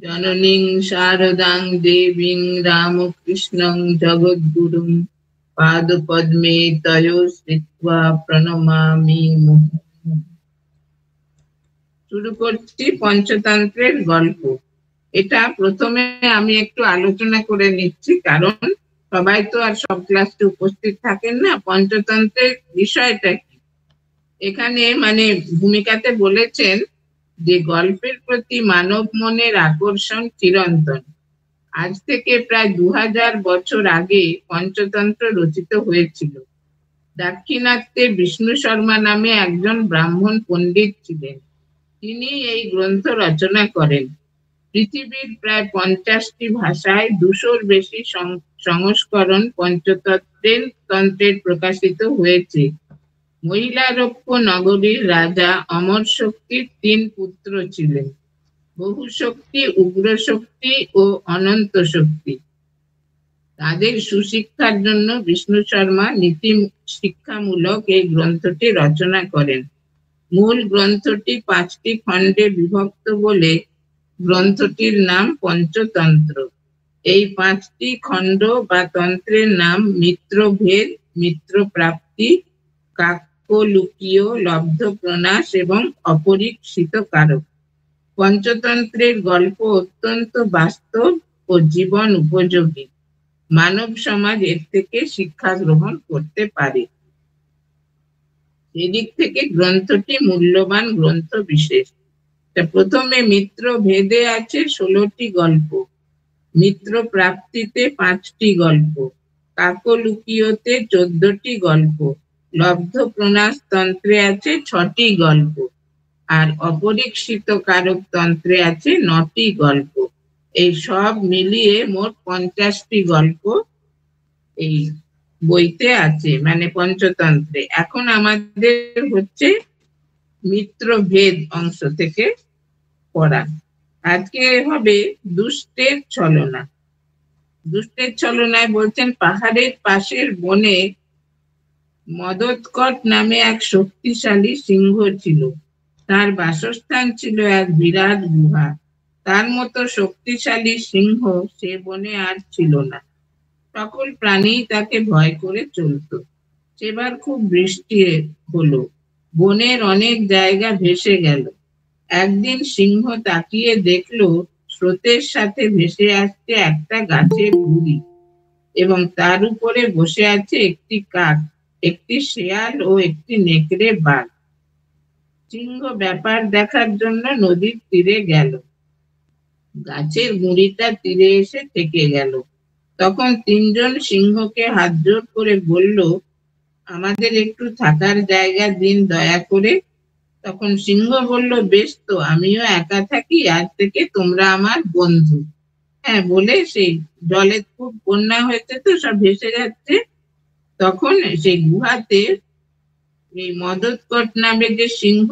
জননীং শারদাং দেবীং রামকৃষ্ণং জগদ্গুরুং পাদপদ্মে তয়ো শ্রিত্বা প্রণমামি মুহুর্মুহুঃ। শুরু করছি পঞ্চতন্ত্রের গল্প। এটা প্রথমে আমি একটু আলোচনা করে নিচ্ছি, কারণ সবাই তো আর সব ক্লাসে উপস্থিত থাকেন না। পঞ্চতন্ত্রের বিষয়টা কি, এখানে মানে ভূমিকাতে বলেছেন যে গল্পের প্রতি মানব মনের আকর্ষণ চিরন্তন। আজ থেকে প্রায় 2000 বছর আগে পঞ্চতন্ত্র রচিত হয়েছিল। দাক্ষিণাত্যে বিষ্ণু শর্মা নামে একজন ব্রাহ্মণ পণ্ডিত ছিলেন। তিনি এই গ্রন্থ রচনা করেন। পৃথিবীর প্রায় 50টি ভাষায় 200-র বেশি সংস্করণ পঞ্চতন্ত্রের প্রকাশিত হয়েছে। মহিলারোপ্য নগরীর রাজা অমর শক্তির 3 পুত্র ছিলেন, বহু শক্তি, উগ্র শক্তি ও অনন্ত শক্তি। তাদের সুশিক্ষার জন্য বিষ্ণু শর্মা নীতি শিক্ষামূলক এই গ্রন্থটি রচনা করেন। মূল গ্রন্থটি 5টি খণ্ডে বিভক্ত বলে গ্রন্থটির নাম পঞ্চতন্ত্র। এই 5টি খণ্ড বা তন্ত্রের নাম মিত্রভেদ, মিত্রপ্রাপ্তি, কাকলুকীয়, লব্ধপ্রনাশ এবং অপরীক্ষিত কারক। পঞ্চতন্ত্রের গল্প অত্যন্ত বাস্তব ও জীবন উপযোগী। মানব সমাজ এর থেকে শিক্ষা গ্রহণ করতে পারে। এদিক থেকে গ্রন্থটি মূল্যবান গ্রন্থ বিশেষ। প্রথমে মিত্র ভেদে আছে 16টি গল্প, মিত্র প্রাপ্তিতে 5টি গল্প, কাকলুকীয়তে 14টি গল্প, লব্ধ প্রনাশ তন্ত্রে আছে 6টি গল্প, আর অপরীক্ষিত কারক তন্ত্রে আছে 9টি গল্প। এই সব মিলিয়ে মোট 50টি গল্প এই বইতে আছে, মানে পঞ্চতন্ত্রে। এখন আমাদের হচ্ছে মিত্রভেদ অংশ থেকে পড়া। আজকে হবে দুষ্টের ছলনা। দুষ্টের ছলনায় বলছেন, পাহাড়ের পাশের বনে মদতকট নামে এক শক্তিশালী সিংহ ছিল। তার বাসস্থান ছিল এক বিরাট গুহা। তার মতো শক্তিশালী সিংহ সে বনে আর ছিল না। সকল প্রাণী তাকে ভয় করে চলত। সেবার খুব বৃষ্টি হলো, বনের অনেক জায়গা ভেসে গেল। একদিন সিংহ তাকিয়ে দেখলো স্রোতের সাথে ভেসে আসছে একটা গাছের গুড়ি, এবং তার উপরে বসে আছে একটি কাক, একটি শেয়াল ও একটি নেকড়ে বাঘ। সিংহ ব্যাপার দেখার জন্য নদীর তীরে গেল। গাছের গুঁড়িটা তীরে এসে থেকে গেল। তখন 3 জন সিংহকে হাত জোড় করে বলল, আমাদের একটু থাকার জায়গা দিন দয়া করে। তখন সিংহ বলল, বেশ তো, আমিও একা থাকি, আজ থেকে তোমরা আমার বন্ধু। হ্যাঁ বলে সেই জলে খুব বন্যা হয়েছে তো সব ভেসে যাচ্ছে। তখন সেই গুহাতে এই মদতকট নামে যে সিংহ,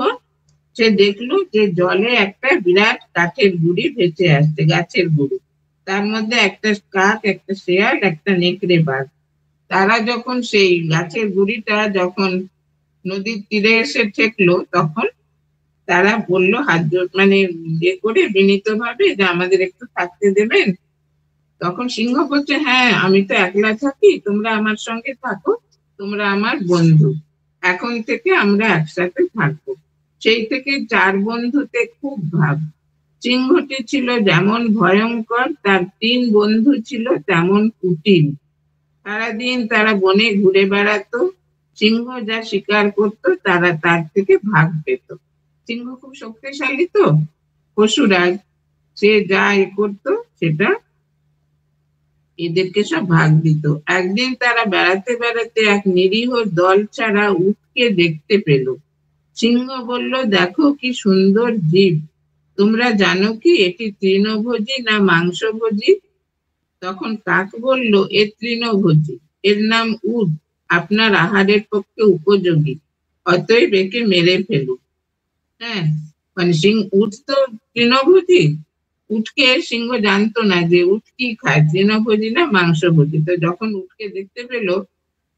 সে দেখলো যে জলে একটা বিরাট কাঠের গুড়ি ভেসে আসছে, গাছের গুড়ি। তার মধ্যে একটা কাক, একটা শেয়াল, একটা নেকড়ে বাঘ। তারা যখন সেই গাছের গুড়িটা যখন নদীর তীরে এসে ঠেকলো, তখন তারা বললো হাত জোড় মানে ইয়ে করে বিনীত ভাবে যে আমাদের একটু থাকতে দেবেন। তখন সিংহ বলছে, হ্যাঁ আমি তো একলা থাকি, তোমরা আমার সঙ্গে থাকো, তোমরা আমার বন্ধু, এখন থেকে আমরা একসাথে থাকবো। সেই থেকে 4 বন্ধুতে খুব ভাব। সিংহটি ছিল যেমন ভয়ঙ্কর, তার 3 বন্ধু ছিল তেমন কুটিল। সারাদিন তারা বনে ঘুরে বেড়াতো। সিংহ যা শিকার করত তারা তার থেকে ভাগ পেত। সিংহ খুব শক্তিশালী তো, পশুরাজ, সে যা করতো সেটা এদেরকে সব ভাগ দিত। একদিন তারা বেড়াতে বেড়াতে এক নিরীহ দল ছাড়া উটকে দেখতে পেল। সিংহ বলল, দেখো কি সুন্দর জীব, তোমরা জানো কি এটি তৃণভোজী না মাংসভোজী? তখন কাক বলল, এ তৃণভোজী, এর নাম উট, আপনার আহারের পক্ষে উপযোগী, অতএব একে মেরে ফেলুন। হ্যাঁ, মানে উট তো তৃণভোজী। উটকে সিংহ জানতো না যে উট কি খায়, তৃণভোজী না মাংসভোজী। তো যখন উটকে দেখতে পেলো,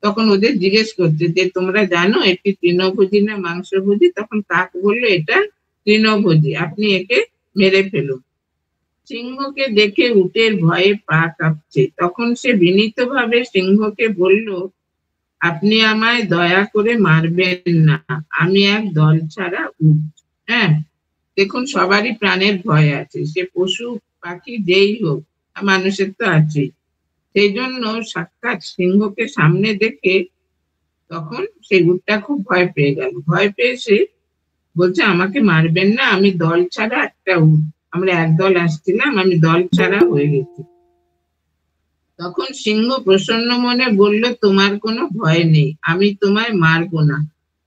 তখন ওদের জিজ্ঞেস করছে যে তোমরা জানো এটি তৃণভোজী না মাংসভোজী? তখন কাক বললো, এটা তৃণভোজী, আপনি একে মেরে ফেলুন। সিংহকে দেখে উটের ভয়ে পা কাঁপছে। তখন সে বিনীতভাবে সিংহকে বলল, আপনি আমায় দয়া করে মারবেন না, আমি এক দল ছাড়া উট। হ্যাঁ, দেখুন সবারই প্রাণের ভয় আছে, সে পশু পাখি যেই হোক, মানুষের তো আছেই। সেই জন্য সাক্ষাৎ সিংহকে সামনে দেখে তখন সেই উটটা খুব ভয় পেয়ে গেল। ভয় পেয়ে সে বলছে, আমাকে মারবেন না, আমি দল ছাড়া একটা উট, আমরা একদল আসছিলাম, আমি দল ছাড়া হয়ে গেছি। তখন সিংহ প্রসন্ন মনে বলল, তোমার কোনো ভয় নেই, আমি তোমায় মারবো না,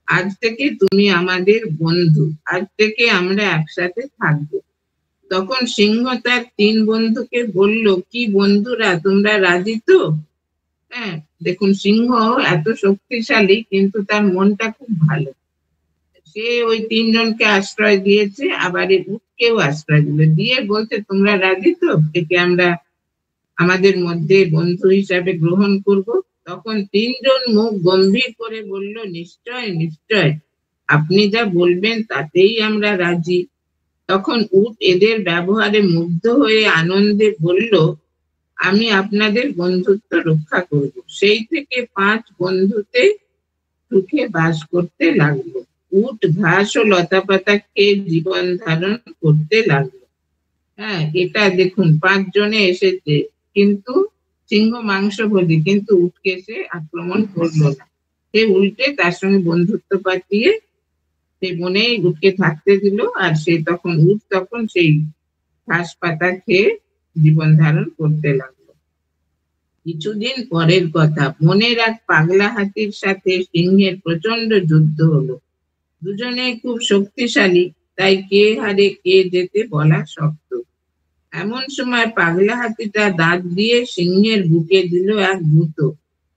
আজ থেকে তুমি আমাদের বন্ধু, আজ থেকে আমরা একসাথে থাকবো। তখন সিংহ তার 3 বন্ধুকে বলল, কি বন্ধুরা, তোমরা রাজি তো? হ্যাঁ, দেখুন সিংহ এত শক্তিশালী কিন্তু তার মনটা খুব ভালো। সে ওই 3 জনকে আশ্রয় দিয়েছে, আবার এই উটকেও আশ্রয় দিল, দিয়ে বলছে, তোমরা রাজি তো, একে আমরা আমাদের মধ্যে বন্ধু হিসাবে গ্রহণ করব? তখন 3 জন মুখ গম্ভীর করে বলল, নিশ্চয় নিশ্চয়, আপনি যা বলবেন তাতেই আমরা রাজি। তখন উট এদের ব্যবহারে মুগ্ধ হয়ে আনন্দে বলল, আমি আপনাদের বন্ধুত্ব রক্ষা করব। সেই থেকে 5 বন্ধুতে সুখে বাস করতে লাগলো। উট ঘাস ও লতাপাতা খেয়ে জীবন ধারণ করতে লাগলো। হ্যাঁ, এটা দেখুন 5 জনে এসেছে, কিন্তু সিংহ মাংসভোজী, কিন্তু উটকে সে আক্রমণ করলো না। সে উল্টে তার সঙ্গে বন্ধুত্ব পাঠিয়ে সেই বনেই উটকে থাকতে দিল, আর সে তখন উট তখন সেই ঘাস পাতা খেয়ে জীবন ধারণ করতে লাগলো। কিছুদিন পরের কথা, বনের এক পাগলা হাতির সাথে সিংহের প্রচন্ড যুদ্ধ হলো। দুজনেই খুব শক্তিশালী, তাই কে হারে কে জেতে বলা শক্ত। এমন সময় পাগলা হাতিটা দাঁত দিয়ে সিংহের বুকে দিল এক গুঁতো।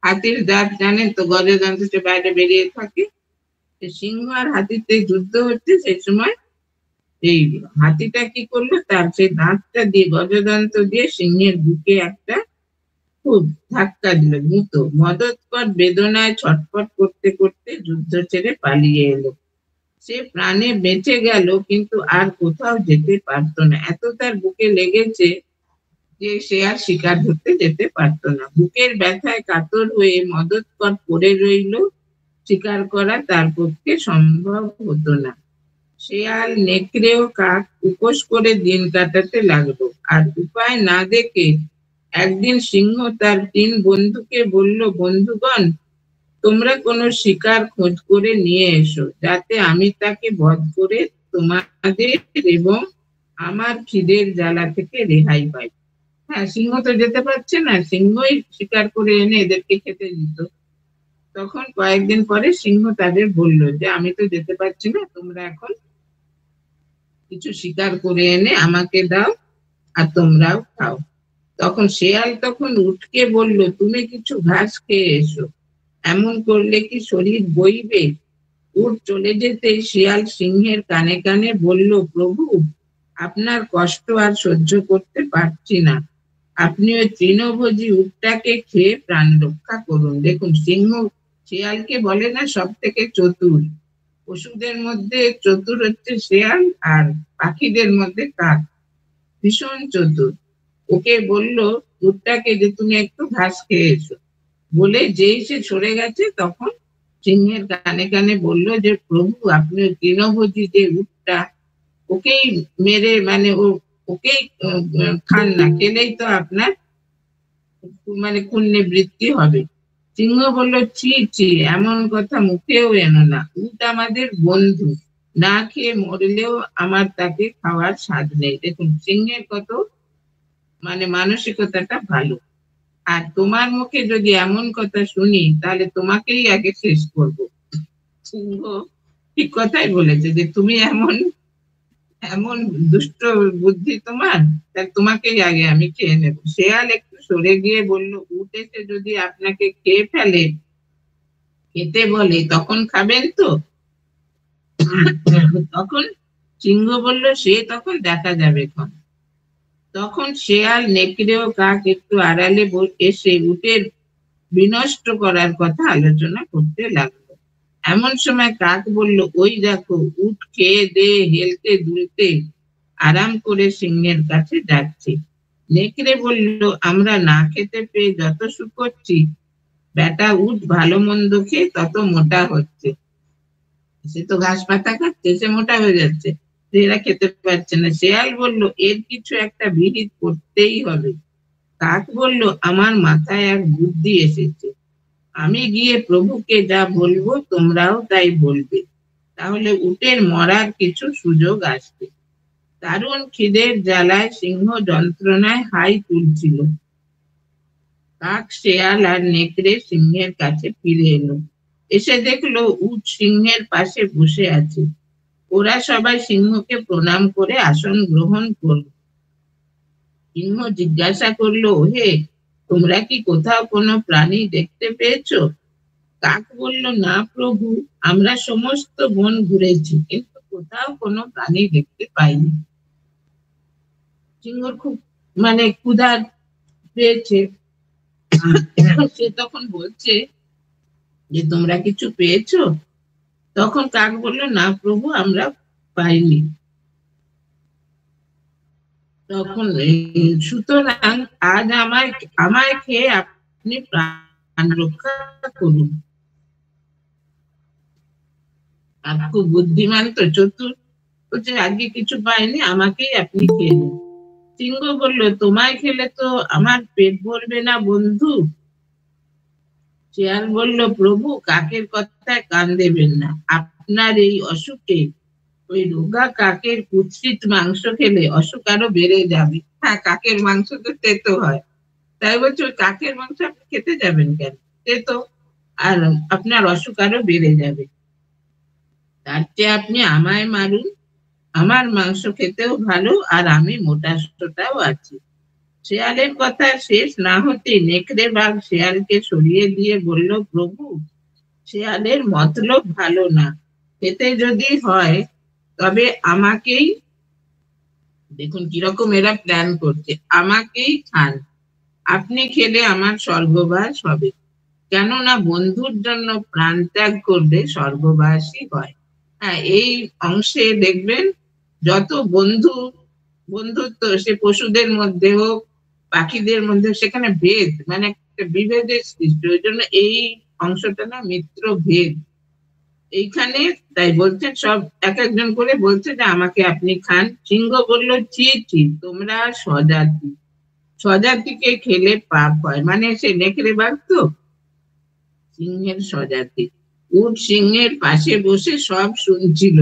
হাতির দাঁত জানেন তো, গজদন্ত্র বাইরে বেরিয়ে থাকে। সিংহ আর হাতিতে যুদ্ধ হচ্ছে, সেই সময় এই হাতিটা কি করলো, তার সেই দাঁতটা দিয়ে, গজদন্ত্র দিয়ে সিংহের বুকে একটা খুব ধাক্কা দিল, গুঁতো। মদতপট বেদনায় ছটফট করতে করতে যুদ্ধ ছেড়ে পালিয়ে এলো। সে প্রাণে বেঁচে গেল, কিন্তু আর কোথাও যেতে পারতো না, এত তার বুকে লেগেছে যে সে আর শিকার ধরতে যেতে পারতো না। বুকের ব্যথায় কাতর হয়ে মদতপট পড়ে রইল, শিকার করা তার পক্ষে সম্ভব হতো না। শেয়াল, নেকড়ে ও কাক উপোস করে দিন কাটাতে লাগলো, আর উপায় না দেখে একদিন সিংহ তার 3 বন্ধুকে বলল, বন্ধুগণ, তোমরা কোনো শিকার খোঁজ করে নিয়ে এসো, যাতে আমি তাকে বধ করে তোমাদের এবং আমার খিদের জ্বালা থেকে রেহাই পাই। হ্যাঁ, সিংহ তো যেতে পারছে না, সিংহই শিকার করে এনে এদেরকে খেতে দিত। তখন কয়েকদিন পরে সিংহ তাদের বলল যে, আমি তো যেতে পারছি না, তোমরা এখন কিছু শিকার করে এনে আমাকে দাও, আর তোমরাও খাও। তখন শেয়াল তখন উটকে বলল, তুমি কিছু ঘাস খেয়ে এসো, এমন করলে কি শরীর বইবে? উট চলে যেতে শিয়াল সিংহের কানে কানে বলল, প্রভু, আপনার কষ্ট আর সহ্য করতে পারছি না, আপনি ওই তৃণভোজী উটটাকে খেয়ে প্রাণ রক্ষা করুন। দেখুন সিংহ শিয়ালকে বলে না সব থেকে চতুর, পশুদের মধ্যে চতুর হচ্ছে শিয়াল, আর পাখিদের মধ্যে কাক, ভীষণ চতুর। ওকে বলল উটটাকে যে তুমি একটু ঘাস খেয়ে এসো, বলে যেই সে সরে গেছে, তখন সিংহের কানে কানে বলল যে, প্রভু, আপনি তৃণভোজী যে উটটা, ওকেই মেরে, মানে ওকেই খান না, খেলেই তো আপনার মানে পুণ্যবৃত্তি হবে। সিংহ বলল, ছি ছি, এমন কথা মুখেও এনো না, উট আমাদের বন্ধু, না খেয়ে মরলেও আমার তাকে খাওয়ার স্বাদ নেই। দেখুন সিংহের কত মানে মানসিকতাটা ভালো। আর তোমার মুখে যদি এমন কথা শুনি, তাহলে তোমাকেই আগে শেষ করবো। সিংহ ঠিক কথাই বলেছে যে, তুমি এমন এমন দুষ্ট বুদ্ধি তোমার, তা তোমাকেই আগে আমি খেয়ে নেব। শেয়াল একটু সরে গিয়ে বলল, উট এসে যদি আপনাকে খেয়ে ফেলে, খেতে বলে, তখন খাবেন তো? তখন সিংহ বলল, সে তখন দেখা যাবে ক্ষণ। তখন শেয়াল, নেকড়ে ও কাক একটু আড়ালে এসে উটের বিনষ্ট করার কথা আলোচনা করতে লাগলো। এমন সময় কাক বলল, ওই দেখো, উট খেয়ে দে হেলতে দুলতে আরাম করে সিংহের কাছে যাচ্ছে। নেকড়ে বলল, আমরা না খেতে পেয়ে যত সুখ করছি, বেটা উঠ ভালো মন্দ খেয়ে তত মোটা হচ্ছে। সে তো ঘাস পাতা খাচ্ছে, সে মোটা হয়ে যাচ্ছে, এরা খেতে পারছে না। শেয়াল বলল, এর কিছু একটা বিহিত করতেই হবে। কাক বলল, আমার মাথায় এক বুদ্ধি এসেছে, আমি গিয়ে প্রভুকে যা বলবো তোমরাও তাই বলবে, তাহলে উটের মরার কিছু সুযোগ আসবে। দারুণ খিদের জ্বালায় সিংহ যন্ত্রণায় হাই তুলছিল। কাক, শেয়াল আর নেকড়ে সিংহের কাছে ফিরে এলো। এসে দেখলো উট সিংহের পাশে বসে আছে। ওরা সবাই সিংহকে প্রণাম করে আসন গ্রহণ করলো। সিংহ জিজ্ঞাসা করলো, হে, তোমরা কি কোথাও কোনো প্রাণী দেখতে পেয়েছো? কাক বলল, না প্রভু, আমরা সমস্ত বন ঘুরেছি, কিন্তু কোথাও কোনো প্রাণী দেখতে পাইনি। সিংহর খুব ক্ষুধা পেয়েছে। সে তখন বলছে যে, তোমরা কিছু পেয়েছো? তখন কাক বলল, না প্রভু, আমরা পাইনি। তখন সুতরাং আজ আমায় আমায় খেয়ে আপনি প্রাণ রক্ষা করুন। আর খুব বুদ্ধিমান তো, চতুর, বলছে আজকে কিছু পাইনি, আমাকেই আপনি খেয়ে নিন। সিংহ বলল, তোমায় খেলে তো আমার পেট ভরবে না বন্ধু। শিয়াল বলল, প্রভু, কাকের কথায় কান দেবেন না। আপনার এই অসুখে ওই রোগা কাকের কুৎসিত মাংস খেলে অসুখ আরো বেড়ে যাবে। হ্যাঁ, কাকের মাংস তো তেতো হয়, তাই বলছে ওই কাকের মাংস আপনি খেতে যাবেন কেন? তেতো, আর আপনার অসুখ আরো বেড়ে যাবে। তার চেয়ে আপনি আমায় মারুন, আমার মাংস খেতেও ভালো, আর আমি মোটা সোটাও আছি। শেয়ালের কথা শেষ না হতে নেকড়ে বাঘ শেয়ালকে সরিয়ে দিয়ে বলল, প্রভু, শেয়ালের মতলব ভালো না, খেতে যদি হয় তবে আমাকেই, দেখুন কিরকম এরা প্ল্যান করছে, আমাকেই খান, আপনি খেলে আমার স্বর্গবাস হবে। কেননা বন্ধুর জন্য প্রাণ ত্যাগ করলে স্বর্গবাসী হয়। হ্যাঁ, এই অংশে দেখবেন যত বন্ধুত্ব, সে পশুদের মধ্যে হোক, পাখিদের মধ্যে, সেখানে ভেদ, একটা বিভেদের সৃষ্টি। ওই জন্য এই অংশটা না মিত্র ভেদ এইখানে। তাই বলছেন, সব এক একজন করে বলছে যে আমাকে আপনি খান। সিংহ বলল, ছি ছি, তোমরা স্বজাতি, স্বজাতিকে খেলে পাপ হয়। সে নেকড়ে বাঘ তো সিংহের স্বজাতি। উট সিংহের পাশে বসে সব শুনছিল।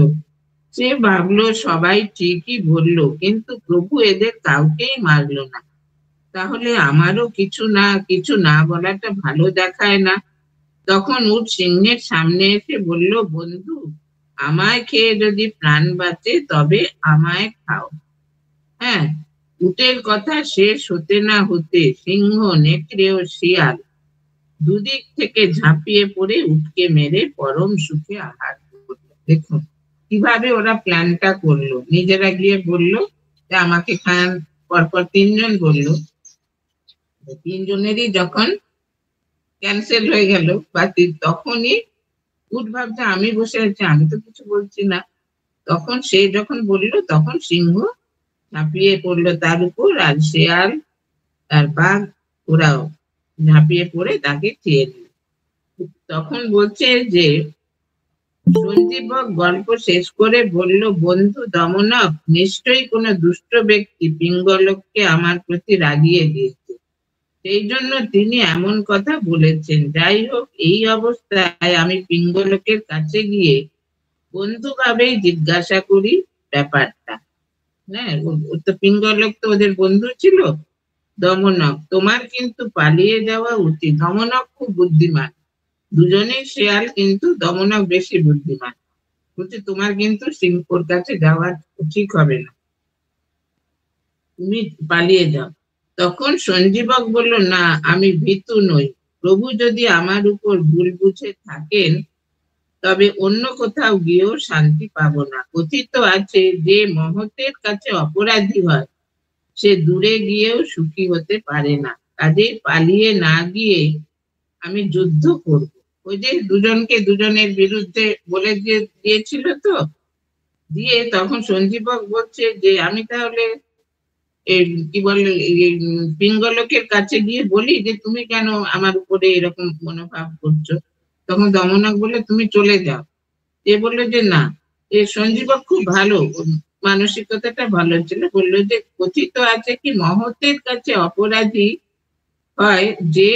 সে ভাবলো সবাই ঠিকই বললো, কিন্তু প্রভু এদের কাউকেই মারলো না, তাহলে আমারও কিছু না বলাটা ভালো দেখায় না। তখন উট সিংহের সামনে এসে বলল, বন্ধু, আমায় খেয়ে যদি প্রাণ বাঁচে তবে আমায় খাও। হ্যাঁ, উটের কথা শেষ হতে না হতে সিংহ, নেকড়ে ও শিয়াল দুদিক থেকে ঝাঁপিয়ে পড়ে উটকে মেরে পরম সুখে আহার করলো। দেখুন কিভাবে ওরা প্ল্যানটা করলো। নিজেরা গিয়ে বললো যে আমাকে খান, পরপর তিনজন বললো, তিনজনেরই যখন ক্যান্সেল হয়ে গেল বাতিল, তখনই উট ভাবছে আমি বসে আছি, আমি তো কিছু বলছি না। তখন সে যখন বলল, তখন সিংহ ঝাঁপিয়ে পড়লো তার উপর, আর শেয়াল আর বাঘ ওরাও ঝাঁপিয়ে পড়ে তাকে খেয়ে নিল। তখন বলছে যে, সঞ্জীবক গল্প শেষ করে বলল, বন্ধু দমনক নিশ্চয়ই কোনো দুষ্ট ব্যক্তি পিঙ্গলককে আমার প্রতি রাগিয়ে দিয়েছে, সেই জন্য তিনি এমন কথা বলেছেন। যাই হোক, এই অবস্থায় আমি পিঙ্গলকের কাছে গিয়ে বন্ধু ভাবেই জিজ্ঞাসা করি ব্যাপারটা। হ্যাঁ, তো পিঙ্গলক তো ওদের বন্ধু ছিল। দমনক, তোমার কিন্তু পালিয়ে যাওয়া উচিত। দমনক খুব বুদ্ধিমান, দুজনেই শেয়াল, কিন্তু দমনক বেশি বুদ্ধিমান। বলছে তোমার কিন্তু সিংহর কাছে যাওয়া ঠিক হবে না, তুমি পালিয়ে যাও। তখন সঞ্জীবক বলল, না, আমি ভীতু নই। প্রভু যদি আমার উপর ভুল বুঝে থাকেন তবে অন্য কোথাও গিয়েও শান্তি পাবো না। কথিত আছে, যে মহতের কাছে অপরাধী হয় সে দূরে গিয়েও সুখী হতে পারে না। কাজেই পালিয়ে না গিয়ে আমি যুদ্ধ করব। ওই যে দুজনকে দুজনের বিরুদ্ধে বলে দিয়েছিল তো, দিয়ে তখন সঞ্জীবক বলছে যে আমি তাহলে কি বলে পিঙ্গলকের কাছে গিয়ে বলি যে তুমি কেন আমার উপরে এরকম মনোভাব করছো। তখন দমনক বলে তুমি চলে যাও। এ বললো যে না, এ সঞ্জীবক খুব ভালো, ওর মানসিকতাটা ভালো ছিল। বললো যে কথিত আছে কি মহতের কাছে অপরাধী হয়, যে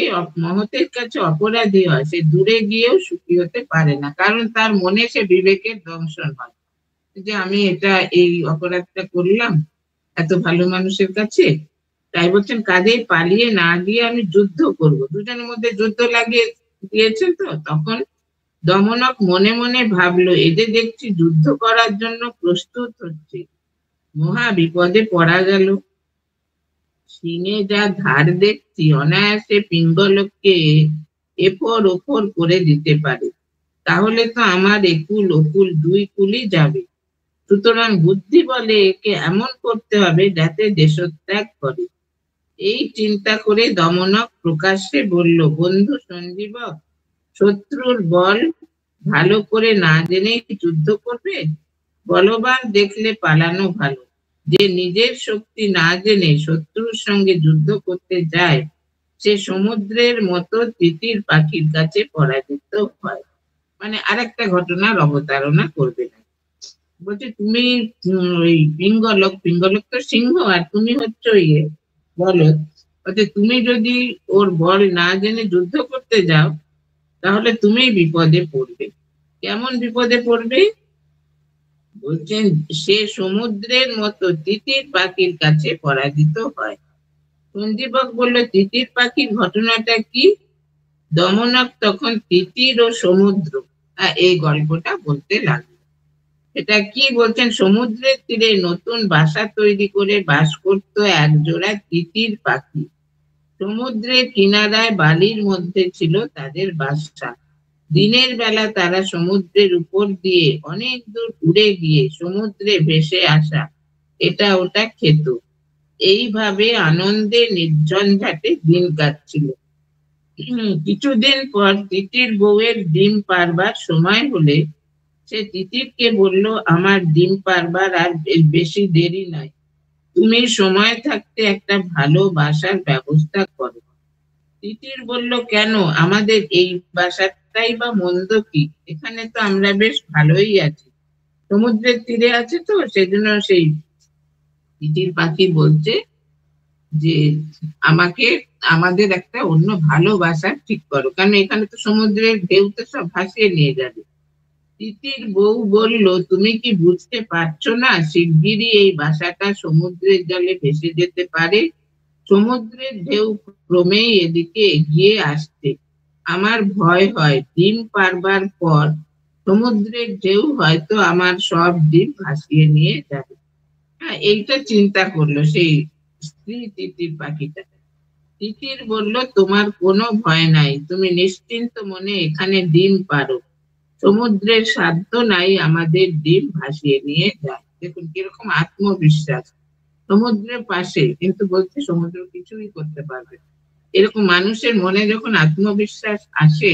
মহতের কাছে অপরাধী হয় সে দূরে গিয়েও সুখী হতে পারে না, কারণ তার মনে সে বিবেকের দংশন হয় যে আমি এটা এই অপরাধটা করলাম এত ভালো মানুষের কাছে। তাই বলছেন কাজেই পালিয়ে না গিয়ে আমি যুদ্ধ করব। দুজনের মধ্যে যুদ্ধ লাগিয়ে দিয়েছেন। তো তখন দমনক মনে মনে ভাবলো এদের দেখছি যুদ্ধ করার জন্য প্রস্তুত হচ্ছে, মহা বিপদে পড়া গেল। সিংহে যা ধার দেখছি অনায়াসে পিঙ্গলককে এপর ওপর করে দিতে পারে, তাহলে তো আমার একুল ওকুল দুই কুলই যাবে। সুতরাং বুদ্ধি বলে একে এমন করতে হবে যাতে দেশত্যাগ করে। এই চিন্তা করে দমনক প্রকাশ্যে বলল, বন্ধু সঞ্জীবক, শত্রুর বল ভালো করে না জেনে যুদ্ধ করবে? বলবান দেখলে পালানো ভালো। যে নিজের শক্তি না জেনে শত্রুর সঙ্গে যুদ্ধ করতে যায় সে সমুদ্রের মতো তিতির পাখির কাছে পরাজিত হয়। মানে আরেকটা ঘটনার অবতারণা করবে না। বলছে তুমি ওই পিঙ্গলক, পিঙ্গলক তো সিংহ আর তুমি হচ্ছে ইয়ে বলদ। বলছে তুমি যদি ওর বল না জেনে যুদ্ধ করতে যাও তাহলে তুমি বিপদে পড়বে। কেমন বিপদে পড়বে? বলছেন সে সমুদ্রের মতো তিতির পাখির কাছে পরাজিত হয়। সঞ্জীবক বলল তিতির পাখির ঘটনাটা কি? দমনক তখন তিতির ও সমুদ্র এই গল্পটা বলতে লাগলো। এটা কি বলছেন, সমুদ্রের তীরে নতুন বাসা তৈরি করে বাস করত এক জোড়া তিতির পাখি। সমুদ্রের কিনারায় বালির মধ্যে ছিল তাদের বাসা। দিনের বেলা তারা সমুদ্রের উপর দিয়ে অনেক দূর উড়ে গিয়ে সমুদ্রে ভেসে আসা এটা ওটা খেত। এইভাবে আনন্দে নির্ঝঞ্ঝাটে দিন কাটছিল। কিছুদিন পর তিতির বউয়ের ডিম পারবার সময় হলে সে তিতিরকে বলল, আমার ডিম পারবার আর বেশি দেরি নাই, তুমি সময় থাকতে একটা ভালো বাসার ব্যবস্থা করো। তিতির বলল, কেন, আমাদের এই বাসাটাই বা মন্দ কি? এখানে তো আমরা বেশ ভালোই আছি। সমুদ্রের তীরে আছে তো সেজন্য সেই তিতির পাখি বলছে যে আমাকে আমাদের একটা অন্য ভালো বাসা ঠিক করো, কারণ এখানে তো সমুদ্রের ঢেউ তো সব ভাসিয়ে নিয়ে যাবে। তিতির বউ বলল, তুমি কি বুঝতে পারছো না শিগগিরই এই বাসাটা সমুদ্রের জলে ভেসে যেতে পারে। সমুদ্রের ঢেউ ক্রমেই এদিকে এগিয়ে আসছে। আমার ভয় হয় ডিম পারবার পর সমুদ্রের ঢেউ হয়তো আমার সব ডিম ভাসিয়ে নিয়ে যাবে। হ্যাঁ, এইটা চিন্তা করলো সেই স্ত্রী তিতির পাখিটা। তিতির বলল, তোমার কোনো ভয় নাই, তুমি নিশ্চিন্ত মনে এখানে ডিম পারো, সমুদ্রের সাধ্য নাই আমাদের ডিম ভাসিয়ে নিয়ে যায়। দেখুন কিরকম আত্মবিশ্বাস, সমুদ্রের পাশে কিন্তু বলছে সমুদ্র কিছুই করতে পারবে। এরকম মানুষের মনে যখন আত্মবিশ্বাস আসে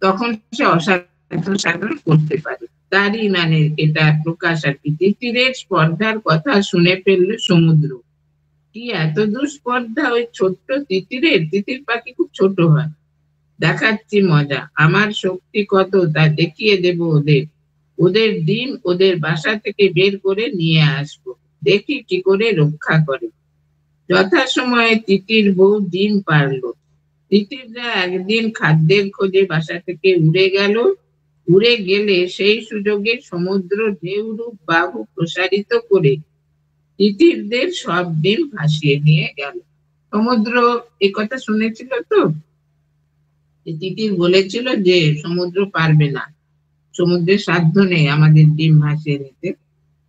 তখন সে অসাধারণ সাধারণ করতে পারে। তারই মানে এটা প্রকাশ আর কি। তিতিরের স্পর্ধার কথা শুনে ফেললো সমুদ্র। কি এত দুস্পর্ধা ওই ছোট্ট তিতিরের? তিতির পাখি খুব ছোট হয়। দেখাচ্ছি মজা, আমার শক্তি কত তা দেখিয়ে দেব ওদের। ওদের ডিম ওদের বাসা থেকে বের করে নিয়ে আসবো, দেখি কি করে রক্ষা করে। যথাসময়ে তিতির বউ ডিম পারলো। তিতিররা একদিন খাদ্যের খোঁজে বাসা থেকে উড়ে গেল। উড়ে গেলে সেই সুযোগে সমুদ্র ঢেউরূপ বাহু প্রসারিত করে তিতিরদের সব ডিম ভাসিয়ে নিয়ে গেল। সমুদ্র এই কথা শুনেছিল তো, তিতির বলেছিল যে সমুদ্র পারবে না, সমুদ্রের সাধ্য নেই আমাদের ডিম ভাসিয়ে নিতে।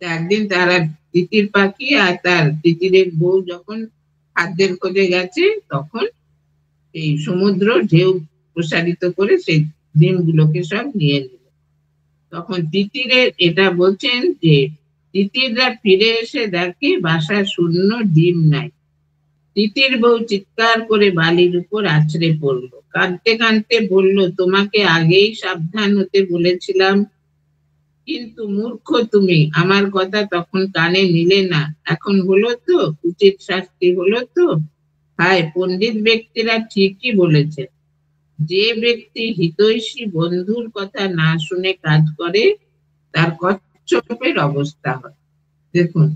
একদিন তারা তিতির পাখি আর তার তিতিরের বউ যখন খাদ্যের খোঁজে গেছে তখন এই সমুদ্র ঢেউ প্রসারিত করে সেই ডিমগুলোকে সব নিয়ে নিল। তখন তিতিরের এটা বলছেন যে তিতিররা ফিরে এসে দেখে বাসা শূন্য, ডিম নাই। তিতির বউ চিৎকার করে বালির উপর আছড়ে পড়লো, কাঁদতে কাঁদতে বলল, তোমাকে আগেই সাবধান হতে বলেছিলাম, কিন্তু মূর্খ তুমি, আমার কথা তখন কানে নিলে না। এখন হলো তো, উচিত শাস্তি হলো তো। হায়, পণ্ডিত ব্যক্তিরা ঠিকই বলেছে, যে ব্যক্তি হিতৈষী বন্ধুর কথা না শুনে কাজ করে তার কচ্ছপের অবস্থা হয়। দেখুন,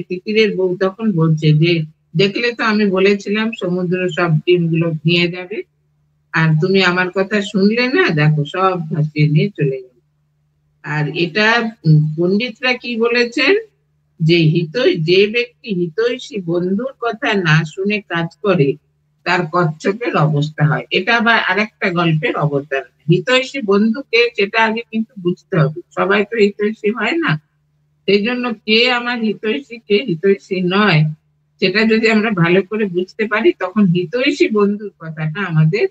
তিতিরের বউ তখন বলছে যে, দেখলে তো আমি বলেছিলাম সমুদ্র সব ডিমগুলো নিয়ে যাবে, আর তুমি আমার কথা শুনলে না, দেখো সব ভাসিয়ে নিয়ে চলে গেল। আর এটা পণ্ডিতরা কি বলেছেন, যে ব্যক্তি হিতৈষী বন্ধুর কথা না শুনে কাজ করে তার কচ্ছপের অবস্থা হয়। এটা আবার আরেকটা গল্পের অবতার। হিতৈষী বন্ধুকে সেটা আগে কিন্তু বুঝতে হবে, সবাই তো হিতৈষী হয় না। সেই জন্য কে আমার হিতৈষী, কে হিতৈষী নয়, সেটা যদি আমরা ভালো করে বুঝতে পারি, তখন হিতৈষী বন্ধুর কথাটা আমাদের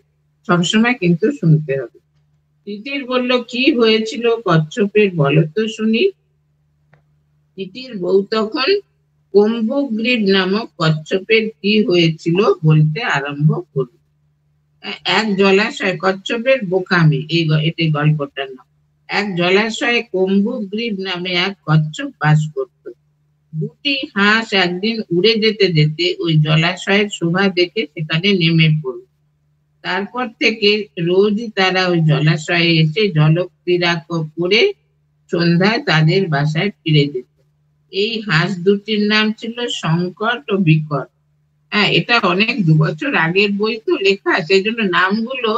সবসময় কিন্তু শুনতে হবে। তিতির বলল, কি হয়েছিল কচ্ছপের, বলো তো শুনি। তিতির বউ তখন কুম্ভগ্রীব নামক কচ্ছপের কি হয়েছিল বলতে আরম্ভ করল। এক জলাশয়, কচ্ছপের বোকামি এটাই গল্পটার নাম। এক জলাশয়ে কুম্ভগ্রীব নামে এক কচ্ছপ বাস করত। দুটি হাঁস একদিন উড়ে যেতে যেতে ওই জলাশয়ের শোভা দেখে সেখানে নেমে পড়ল। তারপর থেকে রোজই তারা ওই জলাশয়ে এসে জলক্রীড়া করে সন্ধ্যায় তাদের বাসায় ফিরে যেত। এই হাঁস দুটির নাম ছিল সংকট ও বিকট। হ্যাঁ, এটা অনেক 2 বছর আগের বই তো লেখা, সেই জন্য নামগুলো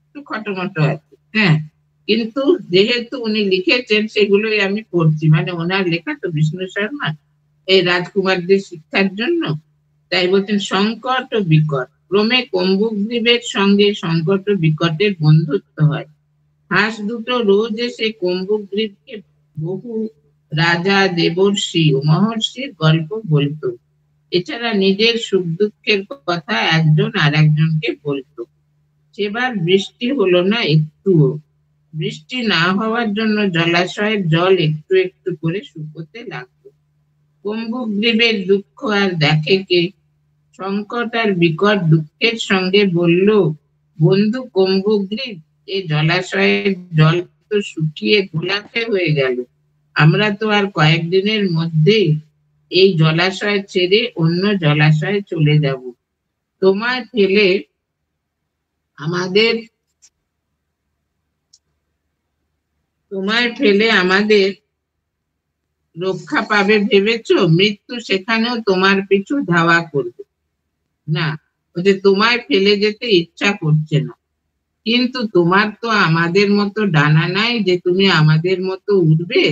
একটু খটোমটো আছে। হ্যাঁ, কিন্তু যেহেতু উনি লিখেছেন সেগুলোই আমি পড়ছি, মানে ওনার লেখা তো, বিষ্ণু শর্মা, এই রাজকুমারদের শিক্ষার জন্য। তাই বলছেন সংকট ও বিকট। ক্রমে কুম্ভগ্রীবের সঙ্গে সংকট ও বিকটের বন্ধুত্ব হয়। হাঁস দুটো রোজ এসে কুম্ভগ্রীবকে বহু রাজা, দেবর্ষি ও মহর্ষির গল্প বলতো। এছাড়া নিজের সুখ দুঃখের কথা একজন আর একজনকে বলতো। সেবার বৃষ্টি হলো না একটুও। বৃষ্টি না হওয়ার জন্য জলাশয়ের জল একটু একটু করে শুকোতে লাগলো। কুম্ভগ্রীবের দুঃখ আর দেখে কে? সংকট আর বিকট দুঃখের সঙ্গে বলল, বন্ধু কুম্ভগ্রীব, এই জলাশয়ের জল তো শুকিয়ে ঘোলাটে হয়ে গেল। আমরা তো আর কয়েকদিনের মধ্যেই এই জলাশয় ছেড়ে অন্য জলাশয়ে চলে যাব। তোমায় ফেলে আমাদের আমাদের রক্ষা পাবে ভেবেছো? মৃত্যু সেখানেও তোমার পিছু ধাওয়া করবে না। ওই যে তোমায় ফেলে যেতে ইচ্ছা করছে না, কিন্তু তোমার তো আমাদের মতো ডানা নাই যে তুমি আমাদের মতো উড়বে।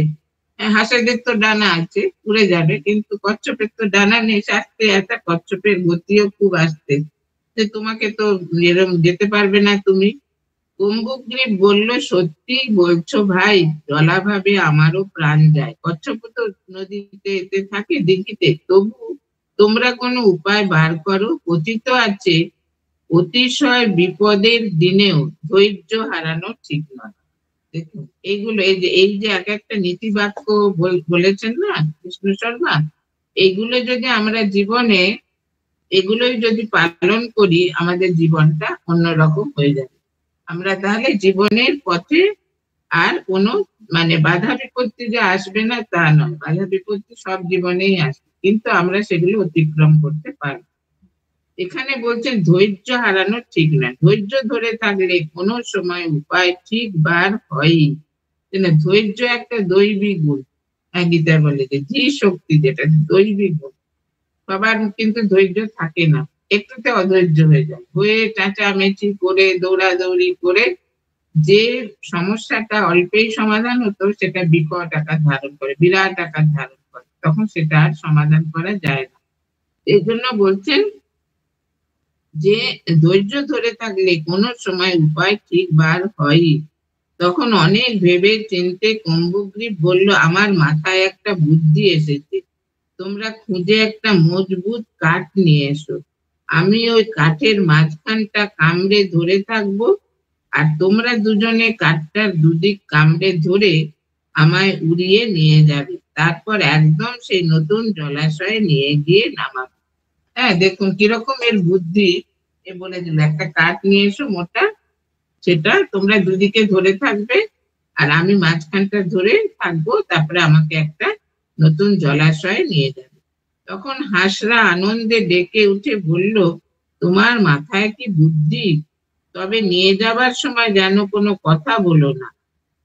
হাঁসেদের তো ডানা আছে, উড়ে যাবে, কিন্তু কচ্ছপের তো ডানা নেই, আস্তে একটা কচ্ছপের গতিও খুব আস্তে, যে তোমাকে তো এরম যেতে পারবে না তুমি। কুম্ভগ্রীব বলল, সত্যি বলছো ভাই, জলাভাবে আমারও প্রাণ যায়। কচ্ছপ তো নদীতে এতে থাকে, দিঘিতে, তবু তোমরা কোনো উপায় বার করো। কথিত আছে, অতিশয় বিপদের দিনেও ধৈর্য হারানো ঠিক নয়। দেখুন, এইগুলো এই যে এক একটা নীতি বাক্য বলেছেন না বিষ্ণু শর্মা, এইগুলো যদি আমরা জীবনে, এগুলোই যদি পালন করি, আমাদের জীবনটা অন্যরকম হয়ে যাবে। আমরা তাহলে জীবনের পথে আর কোনো, মানে বাধা বিপত্তি যে আসবে না তা নয়, বাধা বিপত্তি সব জীবনেই আসবে, কিন্তু আমরা সেগুলো অতিক্রম করতে পারবো। এখানে বলছেন ধৈর্য হারানো ঠিক না। ধৈর্য ধরে থাকলে কোনো সময় উপায় ঠিক বার হয়ই। ধৈর্য একটা দৈবিক গুণ। গীতা বলে যে ধী শক্তি, যেটা দৈবিক গুণ। সবার কিন্তু ধৈর্য থাকে না, একটুতে অধৈর্য হয়ে চেঁচামেচি করে দৌড়াদৌড়ি করে যে সমস্যাটা অল্পেই সমাধান হতো সেটা বিকট আকার ধারণ করে, বিরাট আকার ধারণ করে, তখন সেটা আর সমাধান করা যায় না। এই জন্য বলছেন যে ধৈর্য ধরে থাকলে কোনো সময় উপায় ঠিক বার হয়ই। তখন অনেক ভেবে চিনতে কুম্ভগ্রীব বলল, আমার মাথায় একটা বুদ্ধি এসেছে। তোমরা খুঁজে একটা মজবুত কাঠ নিয়ে এসো। আমি ওই কাঠের মাঝখানটা কামড়ে ধরে থাকবো, আর তোমরা দুজনে কাঠটার দুদিক কামড়ে ধরে আমায় উড়িয়ে নিয়ে যাবে। তারপর একদম সেই নতুন জলাশয়ে নিয়ে গিয়ে নামাবে। হ্যাঁ, দেখুন কিরকম এর বুদ্ধি। এ বলে দিল, একটা কাঠ নিয়ে এসো মোটা, সেটা তোমরা দুদিকে ধরে থাকবে, আর আমি মাঝখানটা ধরে থাকবো, তারপরে আমাকে একটা নতুন জলাশয়ে নিয়ে যাবে। তখন হাঁসরা আনন্দে ডেকে উঠে বলল, তোমার মাথায় কি বুদ্ধি! তবে নিয়ে যাবার সময় যেন কোনো কথা বলো না,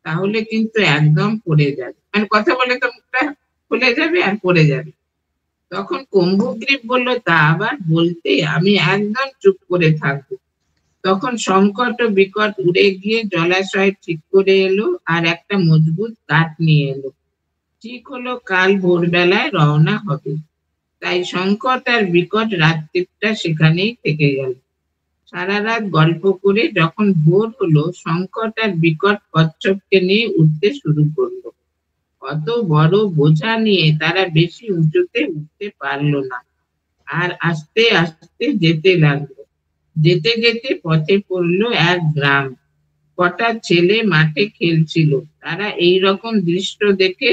তাহলে কিন্তু একদম পড়ে যাবে। মানে কথা বলে তো মুখটা খুলে যাবে আর পড়ে যাবে। তখন কুম্ভগ্রিত বলল, তা আবার বলতে, আমি একদম চুপ করে থাকবো। তখন সংকট ও বিকট উড়ে গিয়ে জলাশয় ঠিক করে এলো আর একটা মজবুত কাঠ নিয়ে এলো। ঠিক হলো কাল ভোরবেলায় রওনা হবে। তাই সংকট আর বিকট রাত্রিটা সেখানেই থেকে গেল। সারা রাত গল্প করে যখন ভোর হলো, সংকট আর বিকট কচ্ছপকে নিয়ে উঠতে শুরু করলো। অত বড় বোঝা নিয়ে তারা বেশি উঁচুতে উঠতে পারলো না, আর আস্তে আস্তে যেতে লাগলো। যেতে যেতে পথে পড়লো এক গ্রাম। কটা ছেলে মাঠে খেলছিল। তারা এই রকম দৃশ্য দেখে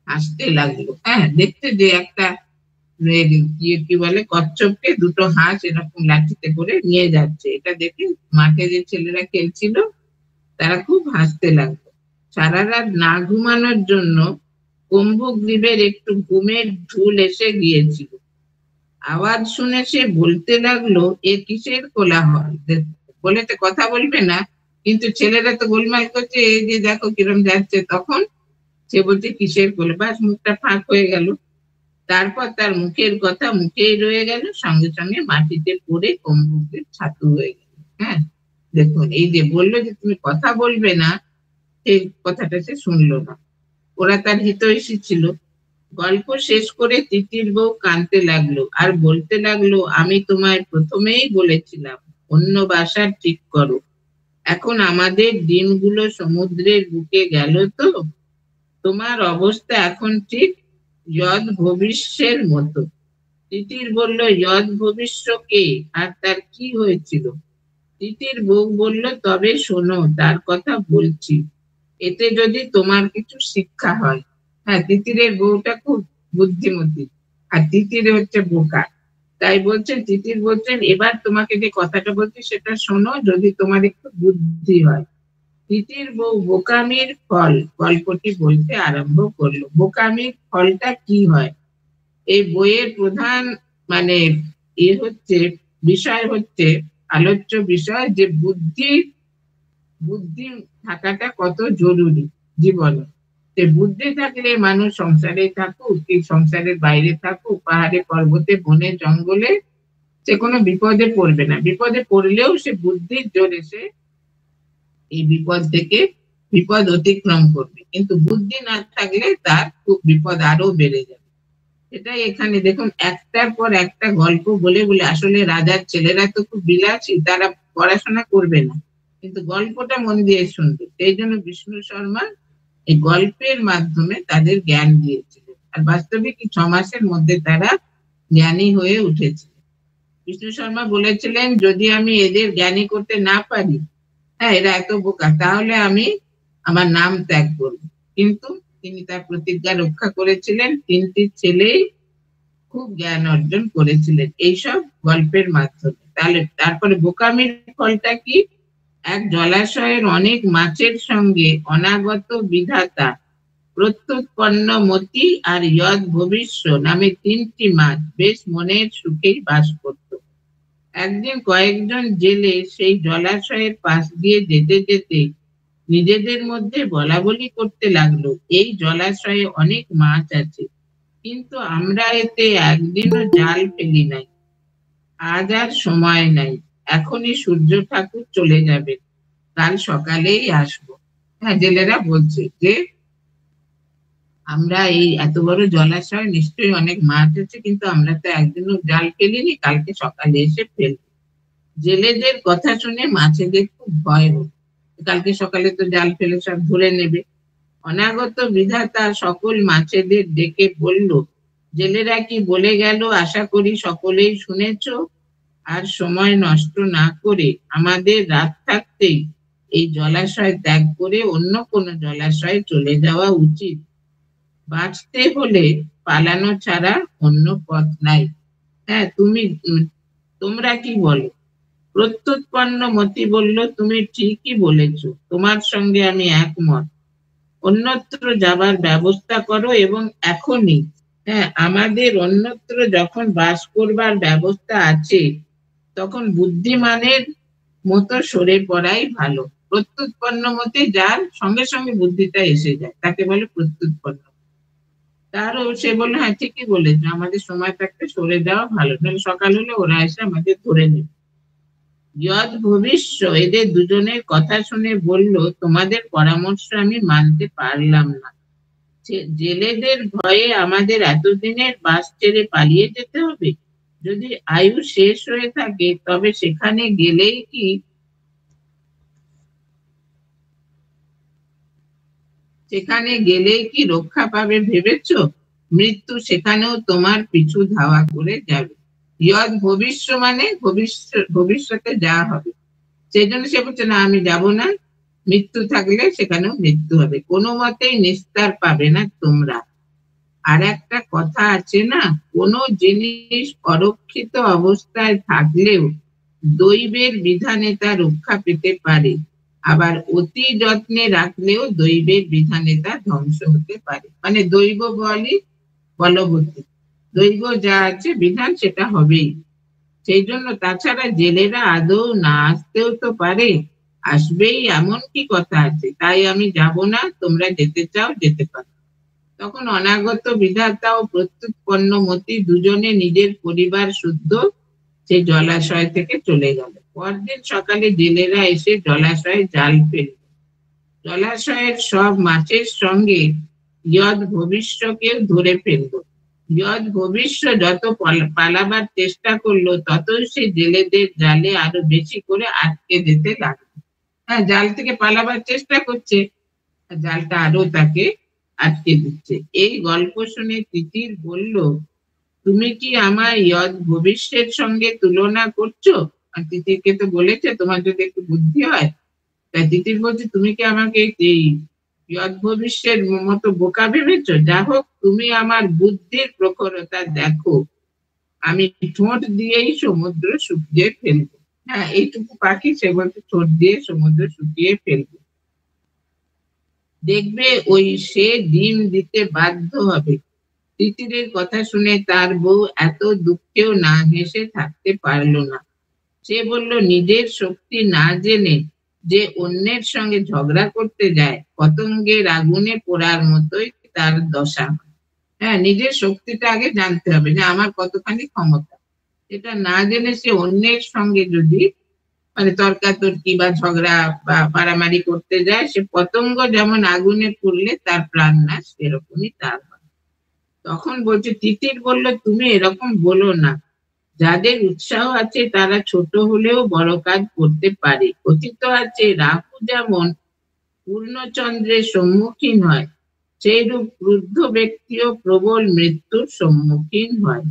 হাসতে লাগলো। হ্যাঁ, দেখতে যে একটা কি বলে, কচ্ছপকে দুটো হাঁস এরকম লাঠিতে করে নিয়ে যাচ্ছে, এটা দেখে মাঠে যে ছেলেরা খেলছিল তারা খুব হাসতে লাগলো। সারা রাত না ঘুমানোর জন্য কুম্ভগ্রীবের একটু ঘুমের ঢুল এসে গিয়েছিল। আওয়াজ শুনে সে বলতে লাগলো, এ কিসের কোলাহল! বলেতে কথা বলবে না, কিন্তু ছেলেরা তো গোলমাল করছে, এই যে দেখো কিরম যাচ্ছে। তখন সে বলছে, কিসের কোলে! বাস, মুখটা ফাঁক হয়ে গেল। তারপর তার মুখের কথা মুখেই রয়ে গেল, সঙ্গে সঙ্গে মাটিতে পড়ে কুম্ভগ্রীব ছাতু হয়ে গেল। হ্যাঁ, দেখুন, এই যে বললো যে তুমি কথা বলবে না, সেই কথাটা সে শুনলো না। ওরা তার হিতৈষী ছিল। গল্প শেষ করে তিতির বউ কাঁদতে লাগলো আর বলতে লাগলো, আমি তোমায় প্রথমেই বলেছিলাম অন্য বাসা ঠিক করো। এখন আমাদের দিনগুলো সমুদ্রের বুকে গেল তো। তোমার অবস্থা এখন ঠিক যদ ভবিষ্যের মতো। তিতির বলল, যদ ভবিষ্য কে, আর তার কি হয়েছিল? তিতির বউ বলল, তবে শোনো, তার কথা বলছি, এতে যদি তোমার কিছু শিক্ষা হয়। হ্যাঁ, তিতিরের বউটা খুব বুদ্ধিমতী, আর তিতির হচ্ছে বোকা। তাই বলছেন, তিতির বলছেন, এবার তোমাকে যে কথাটা বলছি সেটা শোনো, যদি তোমার একটু বুদ্ধি হয়। তিতির বউ বোকামির ফল গল্পটি বলতে আরম্ভ করলো। বোকামির ফলটা কি হয়? এই বইয়ের প্রধান মানে হচ্ছে, বিষয় হচ্ছে, আলোচ্য বিষয় যে বুদ্ধি বুদ্ধি থাকাটা কত জরুরি জীবনে। সে বুদ্ধি থাকলে মানুষ সংসারে থাকুক কি সংসারের বাইরে থাকুক, পাহাড়ে পর্বতে বনে জঙ্গলে, সে কোনো বিপদে পড়বে না। বিপদে পড়লেও সে বুদ্ধির জোরে সে এই বিপদ থেকে বিপদ অতিক্রম করবে। কিন্তু বুদ্ধি না থাকলে তার খুব বিপদ আরো বেড়ে যাবে। এটাই এখানে দেখুন, একটার পর একটা গল্প বলে বলে, আসলে রাজার ছেলেরা তো খুব বিলাসী, তারা পড়াশোনা করবে না, কিন্তু গল্পটা মন দিয়ে শুনবে। সেই জন্য বিষ্ণু শর্মা এই গল্পের মাধ্যমে তাদের জ্ঞান দিয়েছিলেন, আর বাস্তবিক 6 মাসের মধ্যে তারা জ্ঞানী হয়ে উঠেছিল। বিষ্ণু শর্মা বলেছিলেন, যদি আমি এদের জ্ঞানী করতে না পারি, হ্যাঁ এরা এত বোকা, তাহলে আমি আমার নাম ত্যাগ করব। কিন্তু তিনি তার প্রতিজ্ঞা রক্ষা করেছিলেন। 3টি ছেলেই খুব জ্ঞান অর্জন করেছিলেন এইসব গল্পের মাধ্যমে। তাহলে তারপরে বোকামির ফলটা কি? এক জলাশয়ের অনেক মাছের সঙ্গে অনাগত বিধাতা, প্রত্যুৎপন্ন মতি আর যদ ভবিষ্য নামে 3টি মাছ বেশ মনের সুখেই বাস করত। একদিন কয়েকজন জেলে সেই জলাশয়ের পাশ দিয়ে যেতে যেতে নিজেদের মধ্যে বলা বলি করতে লাগলো, এই জলাশয়ে অনেক মাছ আছে, কিন্তু আমরা এতে একদিনও জাল ফেলি নাই। আজ আর সময় নাই, এখনই সূর্য ঠাকুর চলে যাবে, কাল সকালেই আসবো। হ্যাঁ, জেলেরা বলছে যে আমরা এই এত বড় জলাশয়, নিশ্চয়ই অনেক মাছ আছে, কিন্তু আমরা তো একদিনও জাল ফেলিনি, কালকে সকালে এসে ফেলবো। জেলেদের কথা শুনে মাছেদের খুব ভয় হলো, কালকে সকালে তো জাল ফেলে সব ধরে নেবে। অনাগত বিধাতা সকল মাছেদের ডেকে বলল, জেলেরা কি বলে গেল আশা করি সকলেই শুনেছ। আর সময় নষ্ট না করে আমাদের রাত থাকতেই এই জলাশয় ত্যাগ করে অন্য কোনো জলাশয়ে চলে যাওয়া উচিত। বাঁচতে হলে পালানো ছাড়া অন্য পথ নাই। হ্যাঁ, তোমরা কি বলো? প্রত্যুৎপন্ন মতি বলল, তুমি ঠিকই বলেছ, তোমার সঙ্গে আমি একমত। অন্যত্র যাবার ব্যবস্থা করো এবং এখনই। হ্যাঁ, আমাদের অন্যত্র যখন বাস করবার ব্যবস্থা আছে তখন বুদ্ধিমানের মতো সরে পড়াই ভালো। প্রত্যুৎপন্ন মতে যার সঙ্গে সঙ্গে বুদ্ধিটা এসে যায় তাকে বলে প্রত্যুৎপন্ন। তারও সে বললো, হ্যাঁ ঠিকই বলেছে, আমাদের সময় থাকতে সরে যাওয়া ভালো, তাহলে সকাল হলে ওরা এসে আমাদের ধরে নেবে। যদ ভবিষ্য এদের দুজনের কথা শুনে বলল, তোমাদের পরামর্শ আমি মানতে পারলাম না। জেলেদের ভয়ে আমাদের এতদিনের বাস ছেড়ে পালিয়ে যেতে হবে? যদি আয়ু শেষ হয়ে থাকে তবে সেখানে গেলেই কি রক্ষা পাবে ভেবেছ? মৃত্যু সেখানেও তোমার পিছু ধাওয়া করে যাবে। ইয়দ ভবিষ্য মানে ভবিষ্যতে যা হবে, সেই জন্য সে বলছে না আমি যাব না, মৃত্যু থাকলে সেখানেও মৃত্যু হবে, কোনো মতেই নিস্তার পাবে না তোমরা। আর একটা কথা আছে না, কোনো জিনিস অরক্ষিত অবস্থায় থাকলেও দৈবের বিধানে তা রক্ষা পেতে পারে, আবার অতি যত্নে রাখলেও দৈবের বিধানে তা ধ্বংস হতে পারে। মানে দৈব বলবতী, দৈব যা আছে বিধান সেটা হবেই। সেই জন্য তাছাড়া জেলেরা আদৌ না আসতেও তো পারে, আসবেই এমন কি কথা আছে? তাই আমি যাব না, তোমরা যেতে চাও যেতে পারো। তখন অনাগত বিধাতা ও প্রত্যুৎপন্ন মতি দুজনে নিজের পরিবার শুদ্ধ সেই জলাশয় থেকে চলে গেল। পরদিন সকালে জেলেরা এসে জলাশয়ে জাল ফেলল। জলাশয়ের সব মাছের সঙ্গে যদ ভবিষ্যকেও ধরে ফেলল। যদ ভবিষ্য যত পালাবার চেষ্টা করলো ততই সে জেলেদের জালে আরো বেশি করে আটকে যেতে লাগলো। হ্যাঁ, জাল থেকে পালাবার চেষ্টা করছে, জালটা আরো তাকে আটকে দিচ্ছে। এই গল্প শুনে তিতির বলল, তুমি কি আমার ইয়দ ভবিষ্যের সঙ্গে তুলনা করছো? আর তিতিরকে তো বলেছে তোমার যদি একটু বুদ্ধি হয়। তাই তিতির বলছে, তুমি কি আমাকে এই ইয়দ ভবিষ্যের মতো বোকা ভেবেছো? যা হোক, তুমি আমার বুদ্ধির প্রখরতা দেখো, আমি ঠোঁট দিয়েই সমুদ্র শুকিয়ে ফেলবো। হ্যাঁ, এইটুকু পাখি সে বলছে ঠোঁট দিয়ে সমুদ্র শুকিয়ে ফেলবো। দেখবে ওই সে ডিম দিতে বাধ্য হবে। তিতিরের কথা শুনে তার বউ এত দুঃখেও না হেসে থাকতে পারলো না। সে বলল, নিজের শক্তি না জেনে যে অন্যের সঙ্গে ঝগড়া করতে যায় পতঙ্গের আগুনে পোড়ার মতোই তার দশা। হ্যাঁ, নিজের শক্তিটা আগে জানতে হবে যে আমার কতখানি ক্ষমতা। এটা না জেনে সে অন্যের সঙ্গে যদি মানে তর্কাতর্কি বা ঝগড়া বা মারামারি করতে যায়, সে পতঙ্গ যেমন আগুনে পুড়লে তার প্রাণ নাশ, সেরকমই তার হয়। তখন বলছে, তিতির বলল, তুমি এরকম বলো না, যাদের উৎসাহ আছে তারা ছোট হলেও বড় কাজ করতে পারে। কথিত আছে রাহু যেমন পূর্ণচন্দ্রের সম্মুখীন হয়, সেইরূপ ক্রুদ্ধ ব্যক্তিও প্রবল মৃত্যুর সম্মুখীন হয়।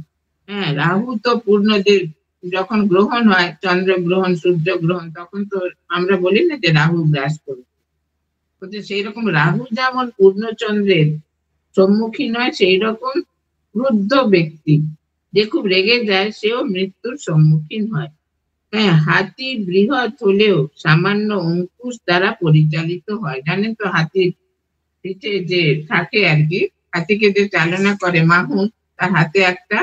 হ্যাঁ, রাহু তো পূর্ণদের যখন গ্রহণ হয়, চন্দ্র গ্রহণ সূর্য গ্রহণ, তখন তো আমরা বলি না যে রাহু গ্রাস করবে। সেই রকম রাহু যেমন পূর্ণচন্দ্রের সম্মুখীন হয়, সেই রকম ক্রুদ্ধ ব্যক্তি যে খুব রেগে যায় সেও মৃত্যুর সম্মুখীন হয়। হ্যাঁ, হাতি বৃহৎ হলেও সামান্য অঙ্কুশ দ্বারা পরিচালিত হয়। জানেন তো, হাতির পিঠে যে থাকে আর কি, হাতিকে যে চালনা করে মাহুত, তার হাতে একটা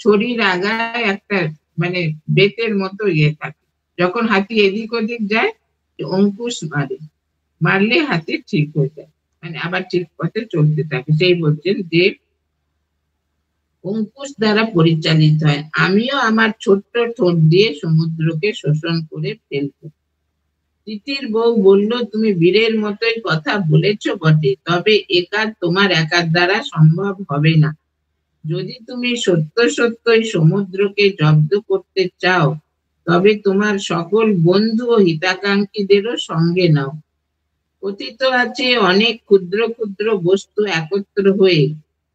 ছড়ির আগায় একটা মানে বেতের মতো ইয়ে থাকে। যখন হাতি এদিক ওদিক যায় অঙ্কুশ মারলে হাতি ঠিক হয়ে যায়, মানে আবার ঠিক পথে চলতে থাকে। সেই বলছেন যে অঙ্কুশ দ্বারা পরিচালিত হয়। আমিও আমার ছোট্ট ঠোঁট দিয়ে সমুদ্রকে শোষণ করে ফেলবো। তিতির বউ বলল, তুমি বীরের মতোই কথা বলেছ বটে, তবে এ কাজ তোমার একার দ্বারা সম্ভব হবে না। যদি তুমি সত্য সত্যই সমুদ্রকে জব্দ করতে চাও তবে তোমার সকল বন্ধু ও হিতাকাঙ্ক্ষীদেরও সঙ্গে নাও। কথিত আছে অনেক ক্ষুদ্র ক্ষুদ্র বস্তু একত্র হয়ে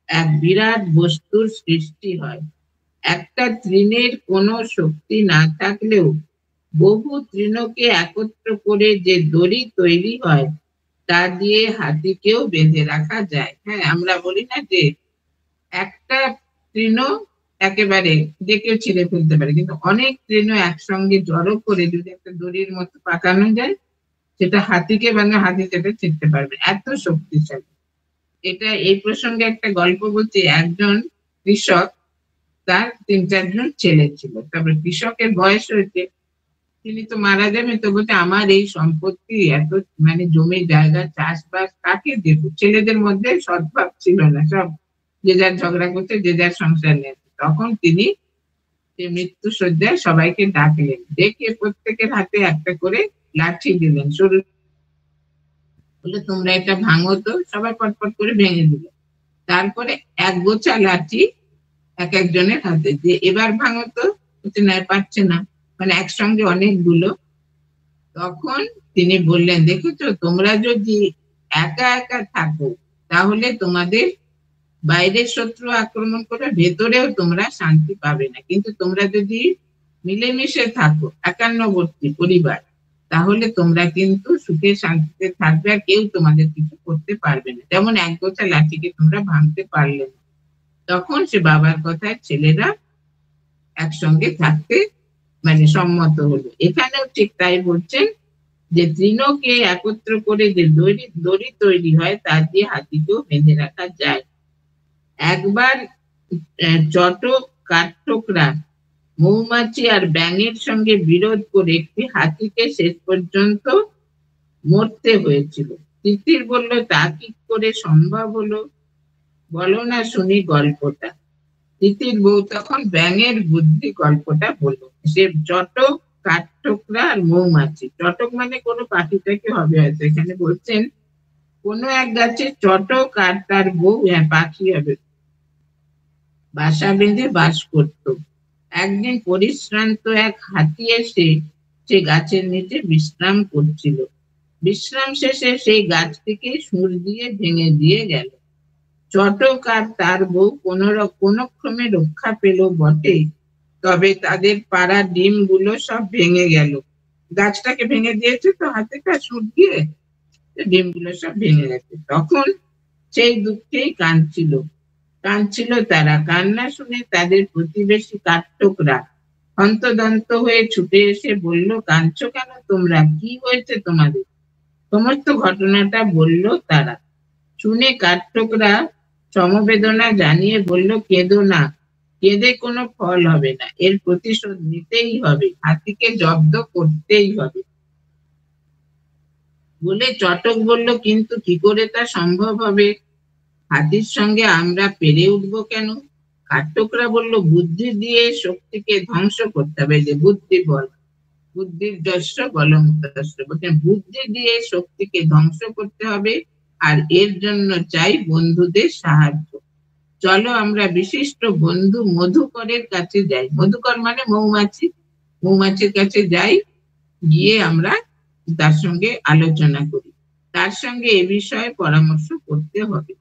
এক বিরাট বস্তুর সৃষ্টি হয়। একটা তৃণের কোনো শক্তি না থাকলেও বহু তৃণকে একত্র করে যে দড়ি তৈরি হয় তা দিয়ে হাতিকেও বেঁধে রাখা যায়। হ্যাঁ, আমরা বলি না যে একটা তৃণ একেবারে যে কেউ ছিঁড়ে ফেলতে পারে, কিন্তু অনেক তৃণ একসঙ্গে জড়ো করে যদি একটা দড়ির মতো পাকানো যায়, সেটা হাতিকে হাতি সেটা ছিঁড়তে পারবে, এত শক্তিশালী। এটা এই প্রসঙ্গে একটা গল্প বলছি। একজন কৃষক, তার 3-4 জন ছেলে ছিল। তারপরে কৃষকের বয়স হয়েছে, তিনি তো মারা যাবেন, তো বলতে আমার এই সম্পত্তি এত, জমি জায়গা চাষবাস কাকে দেব। ছেলেদের মধ্যে সদ্ভাব ছিল না, সব যে যার ঝগড়া করতে, যে যার সংসার নিয়ে। তখন তিনি মৃত্যু শয্যায় সবাইকে ডাকলেন, ডেকে প্রত্যেকের হাতে একটা করে লাঠি দিলেন, সরু, বলে তোমরা এটা ভাঙো। তো সবাই পটপট করে ভেঙে দিল। তারপরে এক গোছা লাঠি এক একজনের হাতে দিয়ে, এবার ভাঙো তো, না পারছে না, একসঙ্গে অনেকগুলো। তখন তিনি বললেন, দেখেছো, তোমরা যদি একা একা থাকো তাহলে তোমাদের বাইরের শত্রু আক্রমণ করে ভেতরেও তোমরা শান্তি পাবে না, কিন্তু তোমরা যদি মিলেমিশে থাকো, একান্নবর্তী পরিবার, তাহলে তোমরা কিন্তু সুখে শান্তিতে থাকবে, আর কেউ তোমাদের কিছু করতে পারবে না। যেমন এক গোছা লাঠিকে তোমরা ভাঙতে পারলে না। তখন সে বাবার কথায় ছেলেরা একসঙ্গে থাকতে সম্মত হলো। এখানেও ঠিক তাই বলছেন, যে তৃণকে একত্র করে যে দড়ি তৈরি হয়, তা দিয়ে হাতিকেও বেঁধে রাখা যায়। একবার চটক কাঠঠোকরা মৌমাছি আর ব্যাঙের সঙ্গে বিরোধ করে একটি হাতিকে শেষ পর্যন্ত মরতে হয়েছিল। তিতির বলল, তা কি করে সম্ভব হলো, বলো না শুনি গল্পটা। তিতির বউ তখন ব্যাঙের বুদ্ধি গল্পটা বলল। সে চটক কাঠঠোকরা আর মৌমাছি, চটক কোনো পাখিটাকে হবে হয়তো, এখানে বলছেন কোনো এক গাছে চটক আর তার বউ, পাখি হবে, বাসা বেঁধে বাস করত। একদিন পরিশ্রান্ত এক হাতি এসে সে গাছের নিচে বিশ্রাম করছিল। বিশ্রাম শেষে সেই গাছটিকে সুর দিয়ে ভেঙে দিয়ে গেল। চটক আর তার বউ কোনো ক্রমে রক্ষা পেল বটে, তবে তাদের পাড়া ডিম গুলো সব ভেঙে গেল। গাছটাকে ভেঙে দিয়েছে তো হাতিটা সুর দিয়ে, ডিম গুলো সব ভেঙে গেছে। তখন সেই দুঃখেই কাঁদছিল তারা। কান্না শুনে তাদের প্রতিবেশী কাঠঠোকরা হন্তদন্ত হয়ে ছুটে এসে বলল, কাঁদছো কেন তোমরা, কি হয়েছে তোমাদের? সমস্ত ঘটনাটা বলল তারা। শুনে কাঠঠোকরা সমবেদনা জানিয়ে বলল, কেঁদো না, কেঁদে কোনো ফল হবে না, এর প্রতিশোধ নিতেই হবে, হাতিকে জব্দ করতেই হবে। বলে চটক বলল, কিন্তু কি করে তা সম্ভব হবে, হাতির সঙ্গে আমরা পেরে উঠবো কেন? কাঠঠোকরা বলল, বুদ্ধি দিয়ে শক্তিকে ধ্বংস করতে হবে। যে বুদ্ধি বল, বুদ্ধির যশ বলম তস্য, বুদ্ধি দিয়ে শক্তিকে ধ্বংস করতে হবে, আর এর জন্য চাই বন্ধুদের সাহায্য। চলো আমরা বিশিষ্ট বন্ধু মধুকরের কাছে যাই। মধুকর মৌমাছি, মৌমাছির কাছে যাই, গিয়ে আমরা তার সঙ্গে আলোচনা করি, তার সঙ্গে এ বিষয়ে পরামর্শ করতে হবে।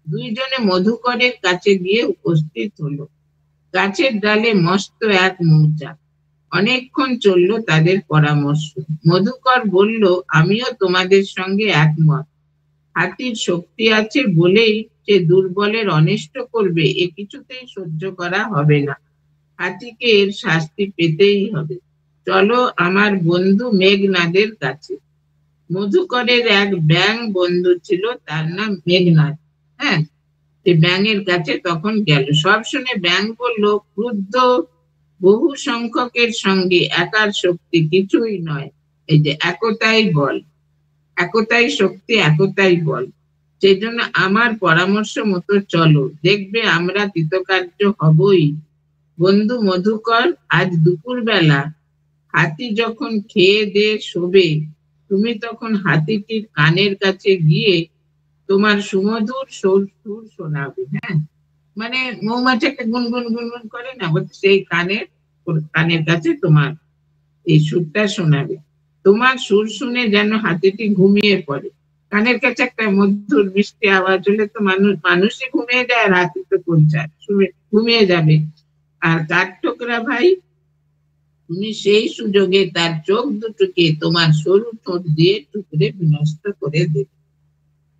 দুইজনে মধুকরের কাছে গিয়ে উপস্থিত হলো। গাছের ডালে মস্ত এক মৌচাক। অনেকক্ষণ চলল তাদের পরামর্শ। মধুকর বলল, আমিও তোমাদের সঙ্গে একমত। হাতির শক্তি আছে বলেই সে দুর্বলের অনিষ্ট করবে, এ কিছুতেই সহ্য করা হবে না। হাতিকে এর শাস্তি পেতেই হবে। চলো আমার বন্ধু মেঘনাদের কাছে। মধুকরের এক ব্যাঙ বন্ধু ছিল, তার নাম মেঘনাদ। হ্যাঁ, ব্যাঙের কাছে তখন গেল। সব শুনে ব্যাঙ বলল, ক্রুদ্ধ বহু সংখ্যকের সঙ্গে একার শক্তি কিছুই নয়। এই যে একতাই বল, একতাই শক্তি, একতাই বল। সেই জন্য আমার পরামর্শ মতো চলো, দেখবে আমরা কৃতকার্য হবই। বন্ধু মধুকর, আজ দুপুর বেলা হাতি যখন খেয়ে দিয়ে শোবে, তুমি তখন হাতিটির কানের কাছে গিয়ে তোমার সুমধুর সুর শোনাবে। হ্যাঁ, মৌমাছি একটা গুনগুন গুনগুন করে না, সেই কানের কাছে তোমার এই সুরটা শোনাবে। তোমার সুর শুনে যেন হাতিটি ঘুমিয়ে পড়ে। কানের কাছে একটা মধুর মিষ্টি আওয়াজ হলে তো মানুষই ঘুমিয়ে যায়, আর হাতি তো কোন যায়, ঘুমিয়ে যাবে। আর কাঠঠোকরা ভাই, তুমি সেই সুযোগে তার চোখ দুটোকে তোমার সরু ঠোঁট দিয়ে টুকরে বিনষ্ট করে দেবে।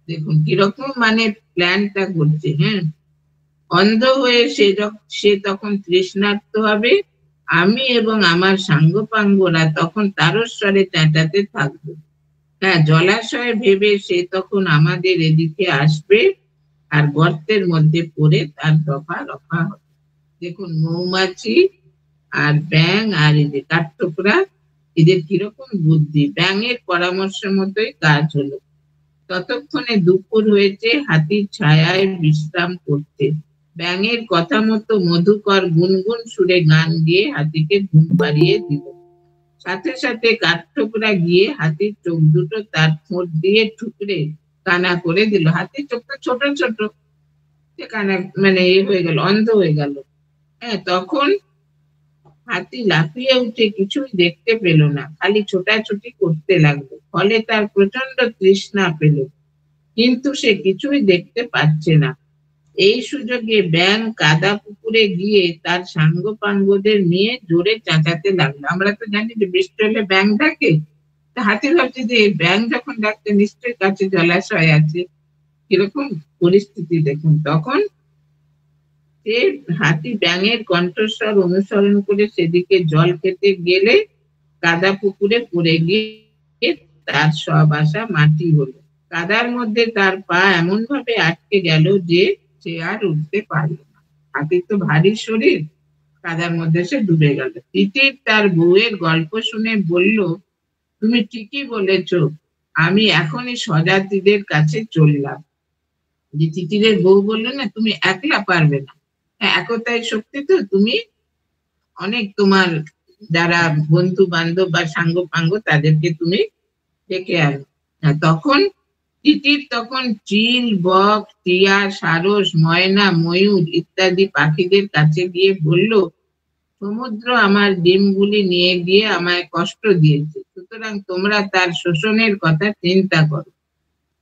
দেখুন কিরকম প্ল্যানটা করছে। হ্যাঁ, অন্ধ হয়ে সে তখন তৃষ্ণার্ত হবে, আমি এবং আমার সাঙ্গপাঙ্গরা তখন তারস্বরে চেঁচাতে থাকবো। হ্যাঁ, জলাশয় ভেবে সে তখন আমাদের এদিকে আসবে আর গর্তের মধ্যে পড়ে তার দফা রফা হবে। দেখুন, মৌমাছি আর ব্যাঙ আর এই যে কাঠঠোকরা, এদের কিরকম বুদ্ধি! ব্যাঙের পরামর্শ মতোই কাজ হলো। ততক্ষণে দুপুর হয়েছে, হাতির ছায়ায় বিশ্রাম করতে। ব্যাঙের কথা মতো মধুকর গুনগুন সুরে গান গিয়ে হাতিকে ঘুম পাড়িয়ে দিল। সাথে সাথে কাঠঠোকরা গিয়ে হাতির চোখ দুটো তার ঠোঁট দিয়ে ঠুকরে কানা করে দিল। হাতির চোখটা ছোট ছোট, সে কানা মানে হয়ে গেল, অন্ধ হয়ে গেল। হ্যাঁ, তখন হাতি লাফিয়ে উঠে কিছুই দেখতে পেল না, খালি ছোটাছুটি করতে লাগলো। ফলে তার প্রচন্ড তৃষ্ণা পেল, কিন্তু সে কিছুই দেখতে পাচ্ছে না। এই সুযোগে ব্যাঙ কাদা পুকুরে গিয়ে তার সাঙ্গপাঙ্গদের নিয়ে জোরে চেঁচাতে লাগলো। আমরা তো জানি যে বৃষ্টি হলে ব্যাঙ ডাকে, তা হাতি ভাবছে যে ব্যাঙ যখন ডাকতে নিশ্চয়ই কাছে জলাশয় আছে। কিরকম পরিস্থিতি দেখুন! তখন সে হাতি ব্যাঙের কণ্ঠস্বর অনুসরণ করে সেদিকে জল খেতে গেলে কাদা পুকুরে পড়ে গিয়ে তার সব আশা মাটি হলো। কাদার মধ্যে তার পা এমন ভাবে আটকে গেল যে সে আর উঠতে পারল না। হাতির তো ভারী শরীর, কাদার মধ্যে সে ডুবে গেল। তিতির তার বউয়ের গল্প শুনে বলল, তুমি ঠিকই বলেছ, আমি এখনই স্বজাতিদের কাছে চললাম। যে তিতিরের বউ বললো না, তুমি একলা পারবে না, একতাই শক্তি, তো তুমি অনেক তোমার যারা বন্ধু বান্ধব বা সাঙ্গ পাঙ্গ তাদেরকে তুমি ডেকে আনো। তখন তিতির তখন চিল, বক, টিয়া, সারস, ময়না, ময়ূর ইত্যাদি পাখিদের কাছে গিয়ে বলল, সমুদ্র আমার ডিমগুলি নিয়ে গিয়ে আমায় কষ্ট দিয়েছে, সুতরাং তোমরা তার শোষণের কথা চিন্তা করো।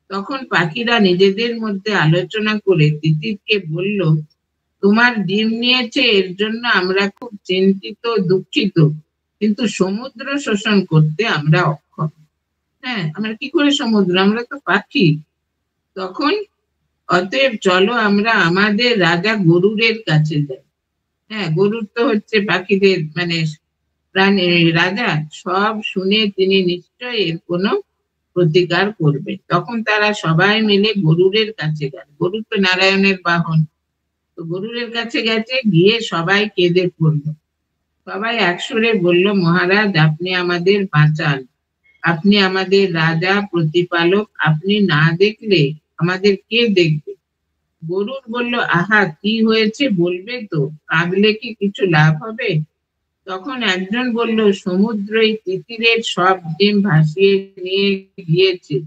তখন পাখিরা নিজেদের মধ্যে আলোচনা করে তিতিরকে বলল, তোমার ডিম নিয়েছে এর জন্য আমরা খুব চিন্তিত, দুঃখিত, কিন্তু সমুদ্র শোষণ করতে আমরা অক্ষম। হ্যাঁ, আমরা কি করে সমুদ্র, আমরা তো পাখি। তখন অতএব চলো আমরা আমাদের রাজা গরুরের কাছে যাই। হ্যাঁ, গরুর তো হচ্ছে পাখিদের মানে প্রাণী রাজা। সব শুনে তিনি নিশ্চয়ই এর কোনো প্রতিকার করবে। তখন তারা সবাই মিলে গরুরের কাছে গেল। গরুর তো নারায়ণের বাহন। তো গরুরের কাছে গেছে, গিয়ে সবাই কেঁদে পড়লো। সবাই একসুরে বলল, মহারাজ আপনি আমাদের বাঁচান, আপনি আমাদের রাজা প্রতিপালক, আপনি না দেখলে আমাদের কে দেখবে? গরুর বলল, আহা, কি হয়েছে বলবে তো, কাঁদলে কি কিছু লাভ হবে? তখন একজন বলল, সমুদ্রই তিতিরের সব ডিম ভাসিয়ে নিয়ে গিয়েছে,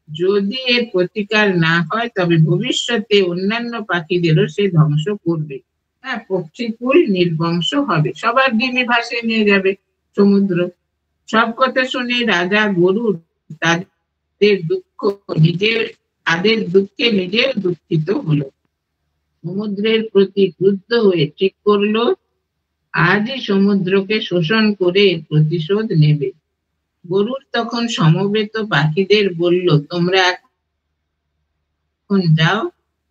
যদি এর প্রতিকার না হয় তবে ভবিষ্যতে অন্যান্য পাখিদেরও সে ধ্বংস করবে। হ্যাঁ, পক্ষীকুল নির্বংশ হবে, সবার ডিমই ভাসিয়ে নিয়ে যাবে সমুদ্র। সব কথা শুনে রাজা গরুর তাদের দুঃখে নিজের দুঃখিত হলো। সমুদ্রের প্রতি ক্রুদ্ধ হয়ে ঠিক করলো, আজই সমুদ্রকে শোষণ করে প্রতিশোধ নেবে। গরুর তখন সমবেত পাখিদের বলল, তোমরা এখন যাও,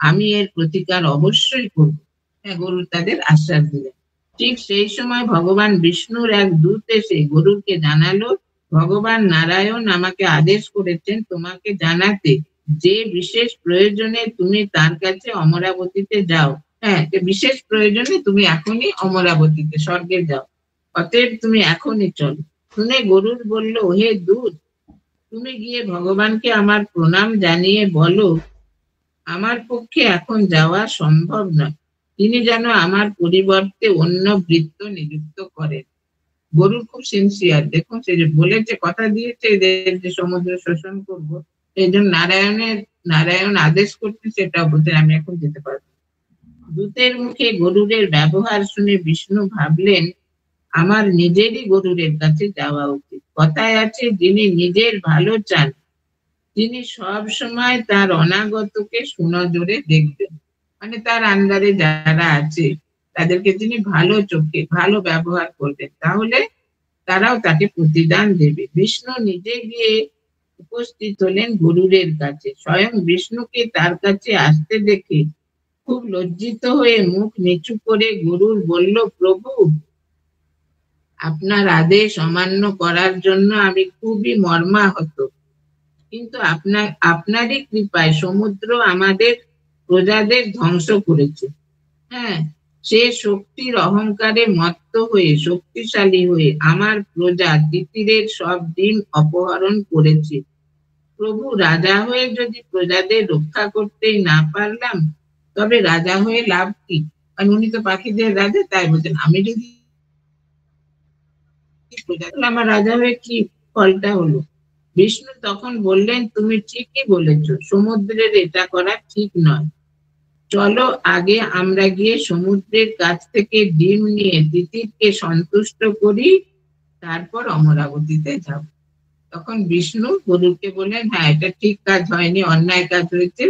আমি এর প্রতিকার অবশ্যই করব। গরুর তাদের আশ্বাস দিলেন। ঠিক সেই সময় ভগবান বিষ্ণুর এক দূত এসে গরুরকে জানালো, ভগবান নারায়ণ আমাকে আদেশ করেছেন তোমাকে জানাতে যে বিশেষ প্রয়োজনে তুমি তার কাছে অমরাবতীতে যাও। হ্যাঁ, বিশেষ প্রয়োজনে তুমি এখনই অমরাবতীতে স্বর্গে যাও, অতএব তুমি এখনই চলো। শুনে গরুর বলল, হে দূত, তুমি গিয়ে ভগবানকে আমার প্রণাম জানিয়ে বলো আমার পক্ষে এখন যাওয়া সম্ভব নয়, তিনি যেন আমার পরিবর্তে অন্য বৃত্ত নিযুক্ত করেন। গরু খুব সিনসিয়ার, দেখুন সে যে বলেছে, কথা দিয়েছে যে সমুদ্র শোষণ করব, এই জন্য নারায়ণ আদেশ করতে, সেটা বলতে আমি এখন যেতে পারবো। দূতের মুখে গরুরের ব্যবহার শুনে বিষ্ণু ভাবলেন, আমার নিজেরই গরুরের কাছে যাওয়া উচিত। কথায় আছে, যিনি নিজের ভালো চান তিনি সব সময় তার অনাগতকে সুনজরে দেখবেন। মানে তার আন্ডারে যারা আছে তাদেরকে তিনি ভালো চোখে ভালো ব্যবহার করবেন, তাহলে তারাও তাকে প্রতিদান দেবে। বিষ্ণু নিজে গিয়ে উপস্থিত হলেন গরুরের কাছে। স্বয়ং বিষ্ণুকে তার কাছে আসতে দেখে খুব লজ্জিত হয়ে মুখ নিচু করে গরুর বলল, প্রভু, আপনার আদেশ অমান্য করার জন্য আমি খুবই মর্মাহত, কিন্তু আপনারই কৃপায় সমুদ্র আমাদের প্রজাদের ধ্বংস করেছে। হ্যাঁ, সে শক্তির অহংকারে মত্ত হয়ে শক্তিশালী হয়ে আমার প্রজা তিতিরের সব ডিম অপহরণ করেছে। প্রভু, রাজা হয়ে যদি প্রজাদের রক্ষা করতেই না পারলাম, তবে রাজা হয়ে লাভ কি? কারণ উনি তো পাখিদের রাজা, তাই বলছেন আমি যদি আমার রাজা হয়ে কি ফলটা হলো? বিষ্ণু তখন বললেন, তুমি ঠিকই বলেছ, সমুদ্রের এটা করা ঠিক নয়। চলো আগে আমরা গিয়ে সমুদ্রের কাছ থেকে ডিম নিয়ে তিতিরকে সন্তুষ্ট করি, তারপর অমরাবতীতে যাব। তখন বিষ্ণু গরুকে বললেন, হ্যাঁ, এটা ঠিক কাজ হয়নি, অন্যায় কাজ হয়েছে,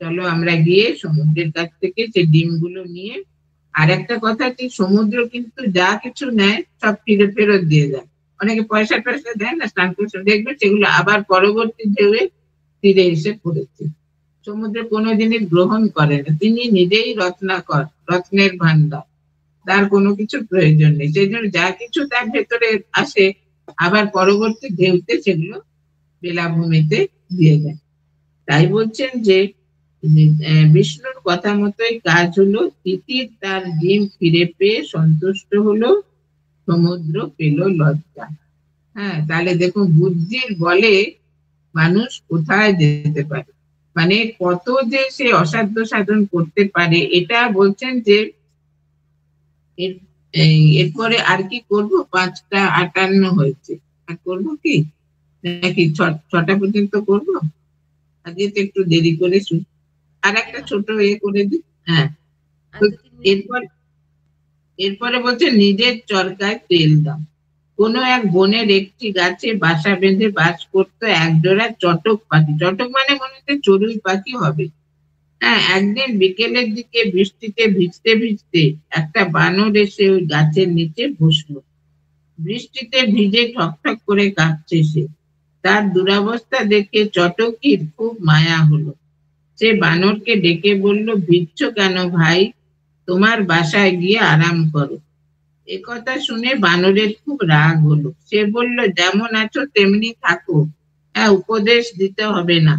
চলো আমরা গিয়ে সমুদ্রের কাছ থেকে সে ডিমগুলো নিয়ে। আর একটা কথা, যে সমুদ্র কিন্তু যা কিছু নেয় সব ফেরত দিয়ে যায়। অনেকে পয়সা টয়সা দেয় না, স্নান করছে, দেখবে সেগুলো আবার পরবর্তী ঢেউয়ে তীরে এসে পড়েছে। সমুদ্র কোনো জিনিস গ্রহণ করে না, তিনি নিজেই রত্নাকর, রত্নের ভান্ডার, তার কোনো কিছু প্রয়োজন নেই। সেই জন্য যা কিছু তার ভেতরে আসে আবার পরবর্তী ঢেউতে সেগুলো বেলাভূমিতে দিয়ে দেয়। তাই বলছেন যে বিষ্ণুর কথা মতোই কাজ হলো, তিতির তার ডিম ফিরে পেয়ে সন্তুষ্ট হলো, সমুদ্র পেল লজ্জা। হ্যাঁ, তাহলে দেখুন বুদ্ধির বলে মানুষ কোথায় যেতে পারে, মানে কত যে সে অসাধ্য সাধন করতে পারে। এটা বলছেন যে এরপরে আর কি করব, 5:58 হয়েছে, আর করবো কি নাকি 6টা পর্যন্ত করবো? আজকে তো একটু দেরি করে আর একটা ছোট করে দিই। হ্যাঁ, এরপরে বলছে নিজের চরকায় তেল দাও। কোন এক বনের একটি গাছে বাসা বেঁধে বাস করতো একজোড়া চটক পাখি। চটক মানে মনে হচ্ছে চড়ুই পাখি হবে। হ্যাঁ, একদিন বিকেলের দিকে বৃষ্টিতে ভিজতে ভিজতে একটা বানর এসে ওই গাছের নিচে বসলো। বৃষ্টিতে ভিজে ঠকঠক করে কাঁপছে সে। তার দুরবস্থা দেখে চটকির খুব মায়া হলো। সে বানরকে ডেকে বলল, ভিজছো কেন ভাই? তোমার বাসায় গিয়ে আরাম করো। একথা শুনে বানরের খুব রাগ হলো। সে বলল, যেমন আছো তেমনি থাকো, হ্যাঁ, উপদেশ দিতে হবে না।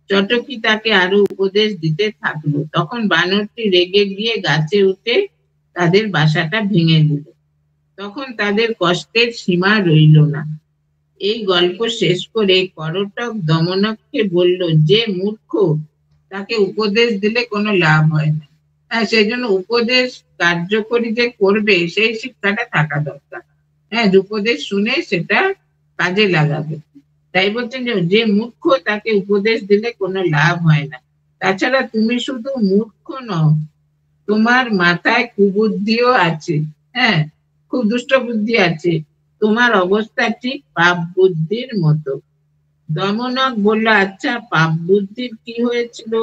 চটকি তাকে আরো উপদেশ দিতে থাকলো। তখন বানরটি রেগে গিয়ে গাছে উঠে তাদের বাসাটা ভেঙে দিল। তখন তাদের কষ্টের সীমা রইল না। এই গল্প শেষ করে করটক দমনককে বলল, যে মূর্খ, তাকে উপদেশ দিলে কোনো লাভ হয় না। হ্যাঁ, সেই জন্য উপদেশ কার্যকরী যে করবে সেই শিক্ষাটা থাকা দরকার। হ্যাঁ, উপদেশ শুনে সেটা কাজে লাগাবে। তাই বলছেন যে মূর্খ, তাকে উপদেশ দিলে কোনো লাভ হয় না। তাছাড়া তুমি শুধু মূর্খ নও, তোমার মাথায় কুবুদ্ধিও আছে। হ্যাঁ, খুব দুষ্ট বুদ্ধি আছে। তোমার অবস্থা ঠিক পাপ বুদ্ধির মতো। দমনক বলল, আচ্ছা, পাপ বুদ্ধির কি হয়েছিল?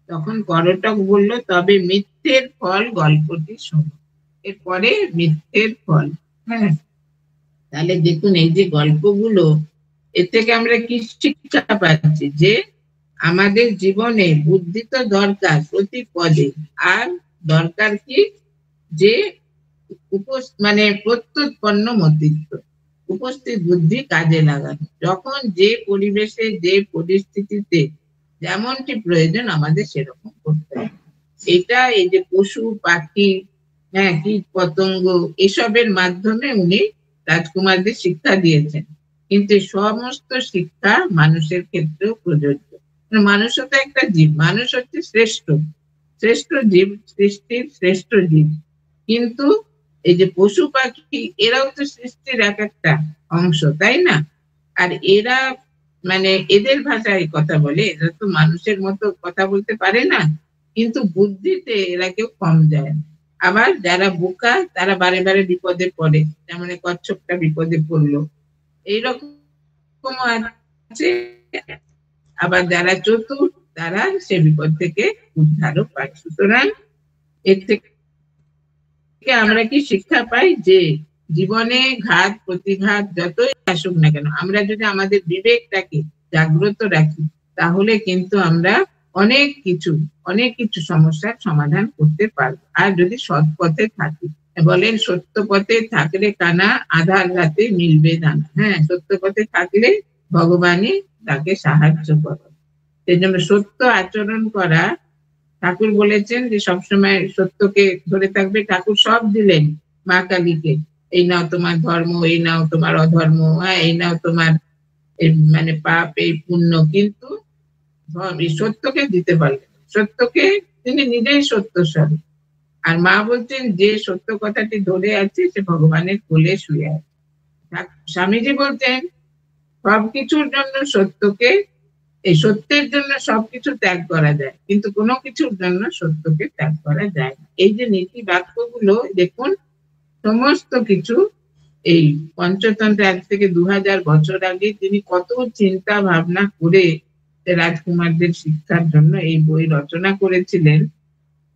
তখন করটক বলল, তবে মিথ্যের ফল গল্পটি শোনো। এরপরে মিথ্যের ফল। হ্যাঁ, তাহলে দেখুন এই যে গল্পগুলো, এর থেকে আমরা কি শিক্ষা পাচ্ছি? যে আমাদের জীবনে বুদ্ধি তো দরকার প্রতি পদে, আর দরকার কি, যে মানে প্রত্যুৎপন্ন মতিত্ব, উপস্থিত বুদ্ধি কাজে লাগানো। যখন যে পরিবেশে যে পরিস্থিতিতে যেমনটি প্রয়োজন আমাদের সেরকম করতে হবে। এটা এই যে পশু পাখি, হ্যাঁ, কীট পতঙ্গ, এসবের মাধ্যমে উনি রাজকুমারদের শিক্ষা দিয়েছেন, কিন্তু সমস্ত শিক্ষা মানুষের ক্ষেত্রেও প্রযোজ্য। মানুষও তো একটা জীব, মানুষ হচ্ছে শ্রেষ্ঠ শ্রেষ্ঠ জীব, সৃষ্টির শ্রেষ্ঠ জীব। কিন্তু এই যে পশু পাখি, এরাও তো সৃষ্টির এক একটা অংশ, তাই না? আর এরা মানে এদের ভাষায় কথা বলে, এরা তো মানুষের মতো কথা বলতে পারে না, কিন্তু বুদ্ধিতে এরা কেউ কম যায় না। আবার যারা বোকা তারা বারে বারে বিপদে পড়ে, যেমন কচ্ছপটা বিপদে পড়লো, এইরকম আছে। আবার যারা চতুর তারা সে বিপদ থেকে উদ্ধারও পায়। সুতরাং এর থেকে আমরা কি শিক্ষা পাই? যে জীবনে ঘাত প্রতিঘাত যতই আসুক না কেন, আমরা যদি আমাদের বিবেকটাকে জাগ্রত রাখি, তাহলে কিন্তু আমরা অনেক কিছু সমস্যার সমাধান করতে পারবো, আর যদি সৎ পথে থাকি। বলেন সত্য পথে থাকলে কানা, আধার রাতে মিলবে দানা। হ্যাঁ, সত্য পথে থাকলে ভগবানই তাকে সাহায্য করে। সেই জন্য সত্য আচরণ করা, ঠাকুর বলেছেন যে সবসময় সত্যকে ধরে থাকবে। ঠাকুর সব দিলেন মা কালীকে, এই নাও তোমার ধর্ম, এই নাও তোমার অধর্ম, হ্যাঁ এই নাও তোমার মানে পাপ, এই পুণ্য, কিন্তু এই সত্যকে দিতে পারলেন। সত্যকে তিনি নিজেই সত্য স্বরূপ। আর মা বলছেন যে সত্য কথাটি ধরে আছে সে ভগবানের কোলে শুয়ে আছে। স্বামীজি বলতেন সবকিছুর জন্য সত্যকে, এই সত্যের জন্য সবকিছু ত্যাগ করা যায়, কিন্তু কোনো কিছুর জন্য সত্যকে ত্যাগ করা যায় না। এই যে নীতি বাক্যগুলো দেখুন, সমস্ত কিছু এই পঞ্চতন্ত্র আজ থেকে 2000 বছর আগে তিনি কত চিন্তা ভাবনা করে রাজকুমারদের শিক্ষার জন্য এই বই রচনা করেছিলেন,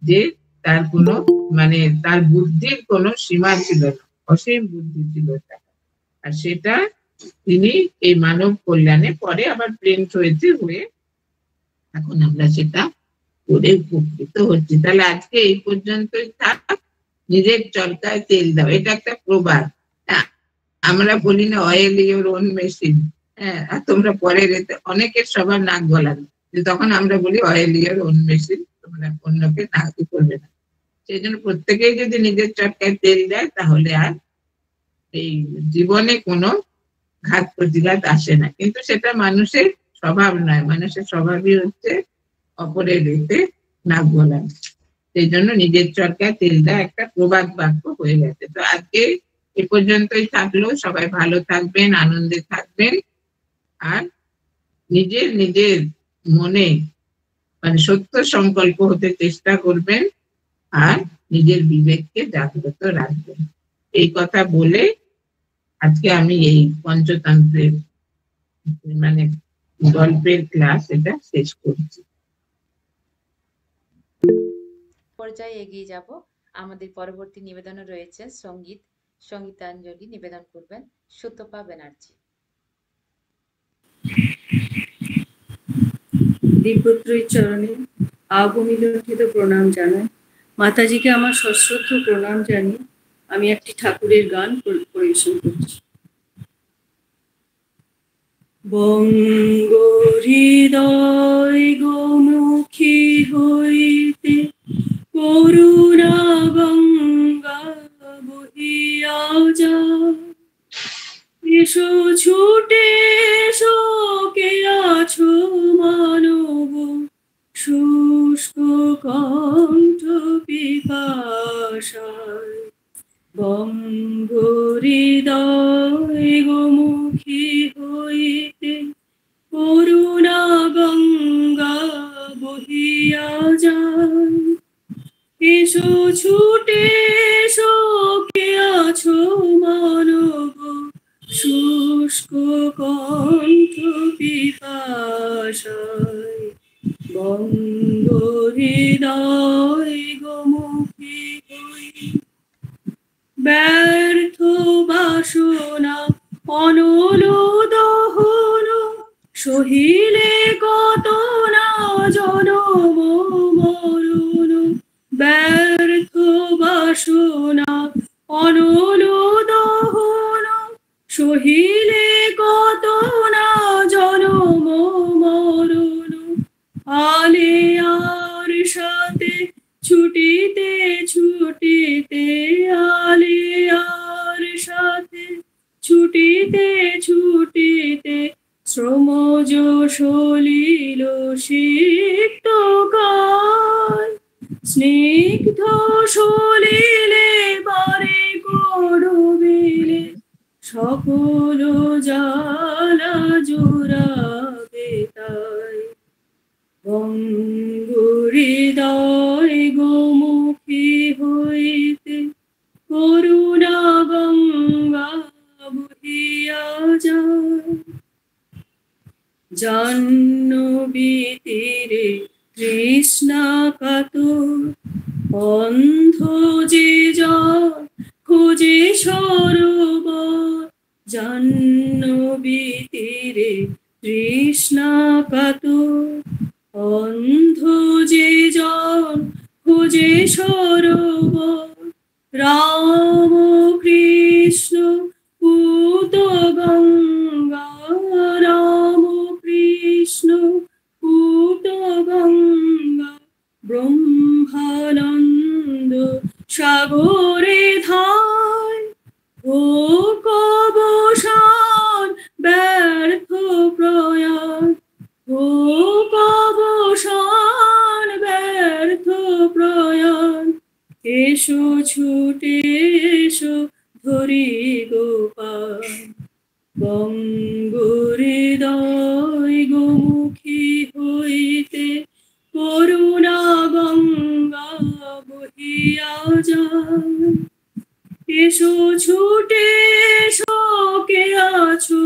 যে তার কোনো মানে তার বুদ্ধির কোনো সীমা ছিল না, অসীম বুদ্ধি ছিল তার। আর সেটা তিনি এই মানব কল্যাণে পরে আবার প্রিন্ট হয়েছে, হয়ে এখন আমরা সেটা করে উপকৃত হচ্ছি। তাহলে আজকে এই পর্যন্তই থাক। নিজের চরকায় তেল দাও, এটা একটা প্রবাদ। আমরা বলি না অয়েল ইউর ওন মেশিন, হ্যাঁ, আর তোমরা পরে রেতে অনেকের সবার নাক গলানো, তখন আমরা বলি অয়েল ইউর ওন মেশিন, তোমরা অন্যকে নাক করবে না। সেই জন্য প্রত্যেকেই যদি নিজের চরকায় তেল দেয় তাহলে আর এই জীবনে কোনো ঘাত প্রতিঘাত আসে না। কিন্তু সেটা মানুষের স্বভাব নয়, মানুষের স্বভাবই হচ্ছে অপরের রেতে নাক গলানো। সেই জন্য নিজের চরকায় তেল দেওয়া একটা প্রবাদ বাক্য হয়ে গেছে। তো আজকে এ পর্যন্তই থাকলো। সবাই ভালো থাকবেন, আনন্দে থাকবেন, আর নিজের মনে মানে সত্য সংকল্প হতে চেষ্টা করবেন, আর নিজের বিবেককে জাগ্রত রাখবেন। এই কথা বলে আজকে আমি এই পঞ্চতন্ত্রের মানে গল্পের ক্লাস এটা শেষ করছি। পর্যায়ে এগিয়ে যাব। আমাদের পরবর্তী নিবেদনে রয়েছে সঙ্গীতাঞ্জলি নিবেদন করবেন সুতপা ব্যানার্জি। দিব্যত্রয়ীর চরণে আবমিলণ্ঠিত প্রণাম জানাই। মাতাজিকে আমার সশ্রদ্ধ প্রণাম জানিয়ে আমি একটি ঠাকুরের গান পরিবেশন করছি। বঙ্গ হৃদয় গোমুখী হইতে করুণা গঙ্গা বহিয়া যায়, এসো ছুটে শোকে আছো মানব শুষ্ক কণ্ঠ পিপাসায়। বঙ্গ হৃদয় গোমুখী হইতে করুণা গঙ্গা বহিয়া যায়, এসো ছুটে শোকে আছো মানব শুষ্ক কণ্ঠ পিপাসায়। বঙ্গ হৃদয় গোমুখী হইতে ব্যর্থ বাসনা অনল দহন সহিলে কত না জনম মরণ। ব্যর্থ বাসনা অনল দহন সহিলে কত না জনম মরণ। আলেয়ার সাথে ছুটিতে ছুটিতে, আলেয়ার সাথে ছুটিতে ছুটিতে শ্রমজ সলিল সিক্ত কায়। স্নিগ্ধ সলিলে বারে করবিলে সকল জ্বালা জোড়াবে তাই। বঙ্গ হৃদয় গোমুখী হইতে করুণা গঙ্গা বহিয়া যায়। জাহ্নবী তীরে তৃষ্ণা কাতর অন্ধ রাম কৃষ্ণ পুত গঙ্গা, রাম কৃষ্ণ পুত গঙ্গা, ব্রহ্মানন্দ সাগরে ধায়, ও কবসান ব্যর্থ প্রয়াণ, ও কবসান ব্যর্থ প্রয়াণ, এসো ছুটে এসো ধরি গোপাল, বঙ্গহৃদয় গোমুখী হইতে করুণা গঙ্গা বহিয়া যায়, এসো ছুটে এসো কে আছো